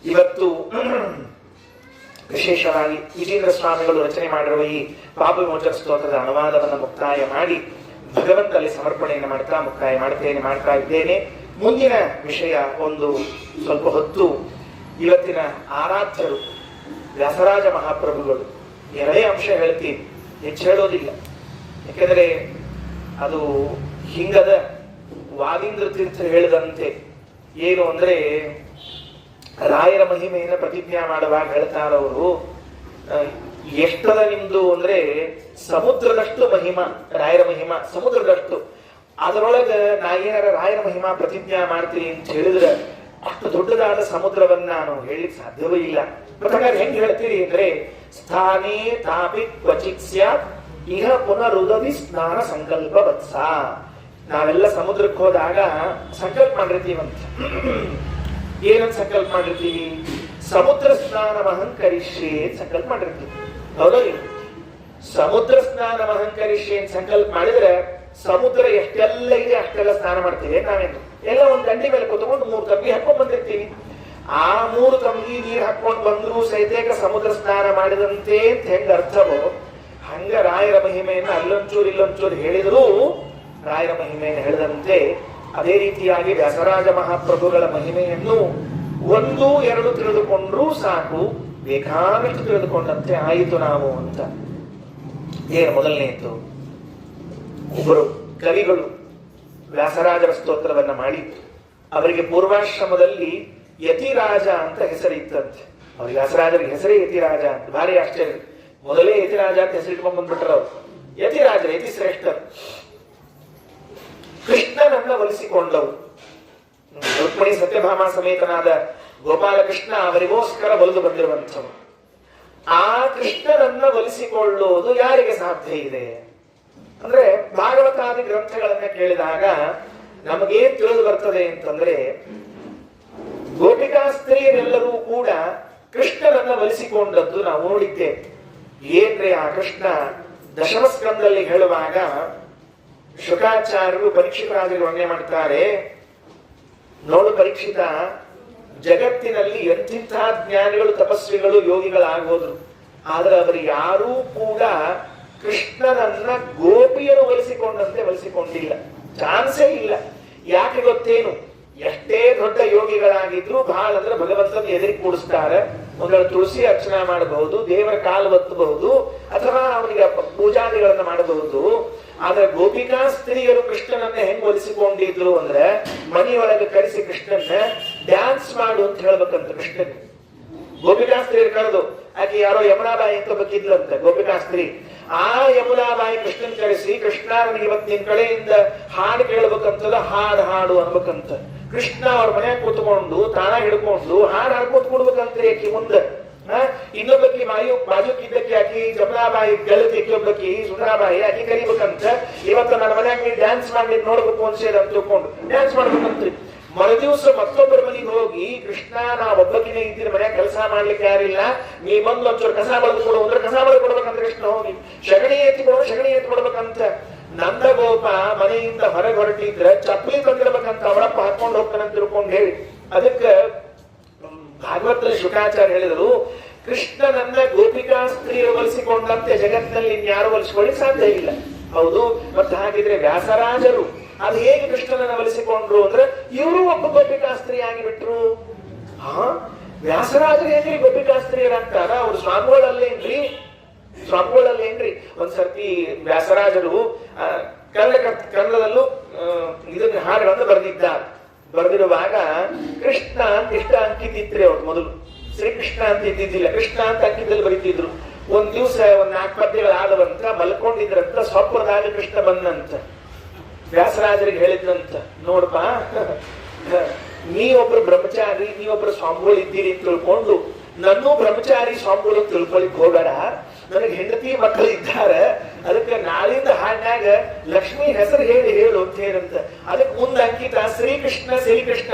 ಇವತ್ತು ವಿಶೇಷವಾಗಿ ವಿಜೇಂದ್ರ ಸ್ವಾಮಿಗಳು ರಚನೆ ಮಾಡಿರುವ ಈ ಪಾಪ ವಿಮೋಚನ ಸ್ತೋತ್ರದ ಅನುವಾದವನ್ನು ಮುಕ್ತಾಯ ಮಾಡಿ ಭಗವಂತಲ್ಲಿ ಸಮರ್ಪಣೆಯನ್ನು ಮಾಡ್ತಾ ಇದ್ದೇನೆ. ಮುಂದಿನ ವಿಷಯ ಒಂದು ಸ್ವಲ್ಪ ಹೊತ್ತು ಇವತ್ತಿನ ಆರಾಧ್ಯರು ವ್ಯಾಸರಾಜ ಮಹಾಪ್ರಭುಗಳು ಎರಡೇ ಅಂಶ ಹೇಳ್ತೀನಿ, ಹೆಚ್ಚು ಹೇಳೋದಿಲ್ಲ. ಯಾಕೆಂದರೆ ಅದು ಹಿಂಗದ ವಾದೀಂದ್ರ ತೀರ್ಥ ಹೇಳಿದಂತೆ ಏನು ಅಂದ್ರೆ ರಾಯರ ಮಹಿಮೆಯನ್ನು ಪ್ರತಿಜ್ಞಾ ಮಾಡುವಾಗ ಹೇಳ್ತಾರವರು, ಎಷ್ಟದ ನಿಮ್ದು ಅಂದ್ರೆ ಸಮುದ್ರದಷ್ಟು ಮಹಿಮಾ, ರಾಯರ ಮಹಿಮಾ ಸಮುದ್ರದಷ್ಟು. ಅದರೊಳಗ ನಾ ಏನಾರ ರಾಯರ ಮಹಿಮಾ ಪ್ರತಿಜ್ಞಾ ಮಾಡ್ತೀನಿ ಅಂತ ಹೇಳಿದ್ರೆ ಅಷ್ಟು ದೊಡ್ಡದಾದ ಸಮುದ್ರವನ್ನ ನಾನು ಹೇಳಲಿಕ್ಕೆ ಸಾಧ್ಯವೇ ಇಲ್ಲ. ಪ್ರಕಾರ ಹೆಂಗ್ ಹೇಳ್ತೀರಿ ಅಂದ್ರೆ, ಸ್ಥಾನೇ ತಾಪಿ ಕ್ವಚಿತ್ ಸ್ಯಾತ್ ಇಹ ಪುನರುದವಿ ಸ್ನಾನ ಸಂಕಲ್ಪ ವತ್ಸ. ನಾವೆಲ್ಲ ಸಮುದ್ರಕ್ಕೆ ಹೋದಾಗ ಸಂಕಲ್ಪ ಮಾಡಿರ್ತೀವಂತ. ಏನಂತ ಸಂಕಲ್ಪ ಮಾಡಿರ್ತೀವಿ? ಸಮುದ್ರ ಸ್ನಾನ ಅಹಂಕರಿಷ್ಯೆ ಸಂಕಲ್ಪ ಮಾಡಿರ್ತೀವಿ. ಹೌದಾ? ಸಮುದ್ರ ಸ್ನಾನ ಅಹಂಕರಿಷ್ಯೆ ಅಂತ ಸಂಕಲ್ಪ ಮಾಡಿದ್ರೆ ಸಮುದ್ರ ಎಷ್ಟೆಲ್ಲ ಇದೆ ಅಷ್ಟೆಲ್ಲ ಸ್ನಾನ ಮಾಡ್ತೀವಿ. ನಾವೇನು ಎಲ್ಲ ಒಂದ್ ದಂಡಿ ಮೇಲೆ ಕೂತ್ಕೊಂಡು 3 ತಂಗಿ ಹಾಕೊಂಡ್ ಬಂದಿರ್ತೀವಿ. ಆ 3 ತಂಗಿ ನೀರು ಹಾಕೊಂಡು ಬಂದ್ರು ಸಹಿತೇಕ ಸಮುದ್ರ ಸ್ನಾನ ಮಾಡಿದಂತೆ ಅಂತ ಹೆಂಗ ಅರ್ಥವೋ ಹಂಗ ರಾಯರ ಮಹಿಮೆಯನ್ನು ಅಲ್ಲೊಂಚೂರು ಇಲ್ಲೊಂಚೂರು ಹೇಳಿದ್ರು ರಾಯರ ಮಹಿಮೆಯನ್ನು ಹೇಳಿದಂತೆ ಅದೇ ರೀತಿಯಾಗಿ ವ್ಯಾಸರಾಜ ಮಹಾಪ್ರಭುಗಳ ಮಹಿಮೆಯನ್ನು 1-2 ತಿಳಿದುಕೊಂಡ್ರೂ ಸಾಕು, ಬೇಕಾದಷ್ಟು ತಿಳಿದುಕೊಂಡಂತೆ ಆಯಿತು ನಾವು ಅಂತ. ಏನು ಮೊದಲನೇದ್ದು, ಒಬ್ಬರು ಕವಿಗಳು ವ್ಯಾಸರಾಜರ ಸ್ತೋತ್ರವನ್ನ ಮಾಡಿತ್ತು. ಅವರಿಗೆ ಪೂರ್ವಾಶ್ರಮದಲ್ಲಿ ಯತಿರಾಜ ಅಂತ ಹೆಸರಿತ್ತಂತೆ. ಅವ್ರಿಗೆ ವ್ಯಾಸರಾಜರಿಗೆ ಹೆಸರೇ ಯತಿರಾಜ ಅಂತ. ಭಾರಿ ಆಶ್ಚರ್ಯ. ಮೊದಲೇ ಯತಿರಾಜ ಅಂತ ಹೆಸರಿಟ್ಕೊಂಡ್ ಬಂದ್ಬಿಟ್ರು ಅವರು. ಯತಿರಾಜರು, ಯತಿ ಶ್ರೇಷ್ಠರು. ಕೃಷ್ಣನನ್ನ ಒಲಿಸಿಕೊಂಡವು. ರುಕ್ಮಿಣಿ ಸತ್ಯಭಾಮ ಸಮೇತನಾದ ಗೋಪಾಲಕೃಷ್ಣ ಅವರಿಗೋಸ್ಕರ ಒಲಿದು ಬಂದಿರುವಂಥವು. ಆ ಕೃಷ್ಣನನ್ನ ಒಲಿಸಿಕೊಳ್ಳುವುದು ಯಾರಿಗೆ ಸಾಧ್ಯ ಇದೆ ಅಂದ್ರೆ, ಭಾಗವತಾದಿ ಗ್ರಂಥಗಳನ್ನ ಕೇಳಿದಾಗ ನಮಗೇನ್ ತಿಳಿದು ಬರ್ತದೆ ಅಂತಂದ್ರೆ, ಗೋಪಿಕಾ ಸ್ತ್ರೀಯರೆಲ್ಲರೂ ಕೂಡ ಕೃಷ್ಣನನ್ನ ಒಲಿಸಿಕೊಂಡದ್ದು ನಾವು ನೋಡಿದ್ದೇವೆ. ಏನ್ರೆ ಆ ಕೃಷ್ಣ ದಶಮಸ್ಕಂದಲ್ಲಿ ಹೇಳುವಾಗ ಶುಕಾಚಾರ್ಯರು ಪರೀಕ್ಷಿತರಾಜರು ವರ್ಣನೆ ಮಾಡ್ತಾರೆ. ನೋಡು ಪರೀಕ್ಷಿತ, ಜಗತ್ತಿನಲ್ಲಿ ಎಂತಿಂಥ ಜ್ಞಾನಿಗಳು, ತಪಸ್ವಿಗಳು, ಯೋಗಿಗಳಾಗೋದ್ರು, ಆದ್ರೆ ಅವರು ಯಾರೂ ಕೂಡ ಕೃಷ್ಣನನ್ನ ಗೋಪಿಯರು ಒಲಿಸಿಕೊಂಡಂತೆ ಒಲಿಸಿಕೊಂಡಿಲ್ಲ. ಚಾನ್ಸೇ ಇಲ್ಲ. ಯಾಕೆ ಗೊತ್ತೇನು? ಎಷ್ಟೇ ದೊಡ್ಡ ಯೋಗಿಗಳಾಗಿದ್ರು ಬಹಳ ಅಂದ್ರೆ ಭಗವಂತನ ಎದುರಿಗೆ ಕೂಡಿಸ್ತಾರೆ. ಒಂದೆರಡು ತುಳಸಿ ಅರ್ಚನಾ ಮಾಡಬಹುದು, ದೇವರ ಕಾಲು ಒತ್ತಬಹುದು, ಅಥವಾ ಅವನಿಗೆ ಪೂಜಾದಿಗಳನ್ನ ಮಾಡಬಹುದು. ಆದ್ರೆ ಗೋಪಿಕಾ ಸ್ತ್ರೀಯರು ಕೃಷ್ಣನನ್ನ ಹೆಂಗ್ ಒಲಿಸಿಕೊಂಡಿದ್ರು ಅಂದ್ರೆ, ಮನೆಯೊಳಗೆ ಕರೆಸಿ ಕೃಷ್ಣನ್ನ ಡ್ಯಾನ್ಸ್ ಮಾಡು ಅಂತ ಹೇಳ್ಬೇಕಂತ ಕೃಷ್ಣನ್. ಗೋಪಿಕಾ ಸ್ತ್ರೀಯರು ಕರೆದು, ಆಕೆ ಯಾರೋ ಯಮುನಾಬಾಯಿ ಅಂತ ಬೇಕಿದ್ಲಂತೆ ಗೋಪಿಕಾ ಸ್ತ್ರೀ. ಆ ಯಮುನಾಬಾಯಿ ಕೃಷ್ಣನ್ ಕರೆಸಿ, ಕೃಷ್ಣ ನನಗೆ ಇವತ್ತು ನಿನ್ ಕಡೆಯಿಂದ ಹಾಡು ಕೇಳ್ಬೇಕಂತದ, ಹಾಡು ಅನ್ಬೇಕಂತ. ಕೃಷ್ಣ ಅವ್ರ ಮನೆಯಾಗ ಕೂತ್ಕೊಂಡು ತಾಣ ಹಿಡ್ಕೊಂಡು ಹಾಡು ಹಾಡ್ಕೋತ ಕೊಡ್ಬೇಕಂತ್ರಿ ಆಕಿ ಮುಂದೆ. ಇನ್ನೊಬ್ಬಕಿ ಬಾಜುಕಿದ್ದಕ್ಕೆ ಆಕಿ ಜಮುನಾಬಾಯಿ ಗೆಳತಿ, ಒಬ್ಬಕಿ ಸುಂದರಾಬಾಯಿ ಆಕಿ ಕರಿಬೇಕಂತ. ಇವತ್ತು ನನ್ನ ಮನ್ಯಾಗ ನೀ ಡ್ಯಾನ್ಸ್ ಮಾಡಿ ನೋಡ್ಬೇಕು ಅನ್ಸೇದ ಅಂತ ತಿಳ್ಕೊಂಡು ಡ್ಯಾನ್ಸ್ ಮಾಡ್ಬೇಕಂತ್ರಿ. ಮರುದಿವ್ಸ ಮತ್ತೊಬ್ಬರ ಮನೆಗೆ ಹೋಗಿ, ಕೃಷ್ಣ ನಾ ಒಬ್ಬಕಿನೇ ಇದ್ದೀನಿ, ಮನ್ಯಾಗ ಕೆಲಸ ಮಾಡ್ಲಿಕ್ಕೆ ಯಾರಿಲ್ಲ, ನೀ ಬಂದು ಒಂಚೂರು ಕಸ ಬಳಿದು ಕೊಡು ಅಂದ್ರೆ ಕಸ ಬಳಿದು ಕೊಡ್ಬೇಕಂತ ಕೃಷ್ಣ ಹೋಗಿ ಸಗಣಿ ಎತ್ತಿ ಕೊಡ್ಬೇಕಂತ. ನಂದಗೋಪ ಮನೆಯಿಂದ ಹೊರಗೆ ಹೊರಟಿದ್ರೆ ಚಪ್ಪಲಿ ತಂದಿರ್ಬೇಕಂತ ಅವರಪ್ಪ ಹಾಕೊಂಡು ಹೋಗ್ತಾನಂತ ತಿಳ್ಕೊಂಡು ಹೇಳಿ. ಅದಕ್ಕೆ ಭಾಗವತದಲ್ಲಿ ಶುಕಾಚಾರ್ಯ ಹೇಳಿದರು, ಕೃಷ್ಣನನ್ನ ಗೋಪಿಕಾ ಸ್ತ್ರೀಯರು ಒಲಿಸಿಕೊಂಡಂತೆ ಜಗತ್ತಿನಲ್ಲಿ ಇನ್ಯಾರು ಒಲಿಸಿಕೊಳ್ಳಿಕ್ ಸಾಧ್ಯ ಇಲ್ಲ. ಹೌದು. ಮತ್ತೆ ಹಾಗಿದ್ರೆ ವ್ಯಾಸರಾಜರು ಅದು ಹೇಗೆ ಕೃಷ್ಣನನ್ನ ಒಲಿಸಿಕೊಂಡ್ರು ಅಂದ್ರೆ, ಇವರು ಒಬ್ಬ ಗೋಪಿಕಾ ಸ್ತ್ರೀ ಆಗಿಬಿಟ್ರು. ವ್ಯಾಸರಾಜರು ಹೇಗೆ ಗೋಪಿಕಾ ಸ್ತ್ರೀಯರಾಗ್ತಾರ? ಅವ್ರು ಸ್ವಾಮಿಗಳಲ್ಲೇನ್ರಿ? ಒಂದ್ಸರ್ತಿ ವ್ಯಾಸರಾಜರು ಕನ್ನಡದಲ್ಲೂ ಇದನ್ನ ಹಾಡುಗಳನ್ನು ಬರೆದಿರುವಾಗ ಕೃಷ್ಣ ಅಂತ ಇಷ್ಟ ಅಂಕಿತಿತ್ರಿ. ಅವ್ರು ಮೊದಲು ಶ್ರೀಕೃಷ್ಣ ಅಂತ ಇದ್ದಿದ್ದಿಲ್ಲ, ಕೃಷ್ಣ ಅಂತ ಅಂಕಿತದಲ್ಲಿ ಬರೀತಿದ್ರು. ಒಂದ್ ದಿವ್ಸ 4 ಪದ್ಯಗಳಾದವಂತ ಮಲ್ಕೊಂಡಿದ್ರಂತ, ಸ್ವಪ್ನದಾಗ ಕೃಷ್ಣ ಬಂದಂತ. ವ್ಯಾಸರಾಜರಿಗೆ ಹೇಳಿದ್ನಂತ, ನೋಡಪ್ಪ, ನೀವೊಬ್ರು ಬ್ರಹ್ಮಚಾರಿ, ನೀವೊಬ್ರು ಸ್ವಾಮಿಗಳು ಇದ್ದೀರಿ ಅಂತ ತಿಳ್ಕೊಂಡು ನನ್ನೂ ಬ್ರಹ್ಮಚಾರಿ ಸ್ವಾಮಿಗಳು ತಿಳ್ಕೊಳಿಕ್ ಹೋಗಬೇಡ. ನನಗೆ ಹೆಂಡತಿ ಮಕ್ಕಳು ಇದ್ದಾರೆ, ಅದಕ್ಕೆ ನಾಳಿಂದ ಹಾಡ್ನಾಗ ಲಕ್ಷ್ಮಿ ಹೆಸರು ಹೇಳು ಅಂತ ಹೇಳಂತ. ಅದಕ್ಕೆ ಮುಂದೆ ಅಂಕಿತ ಶ್ರೀಕೃಷ್ಣ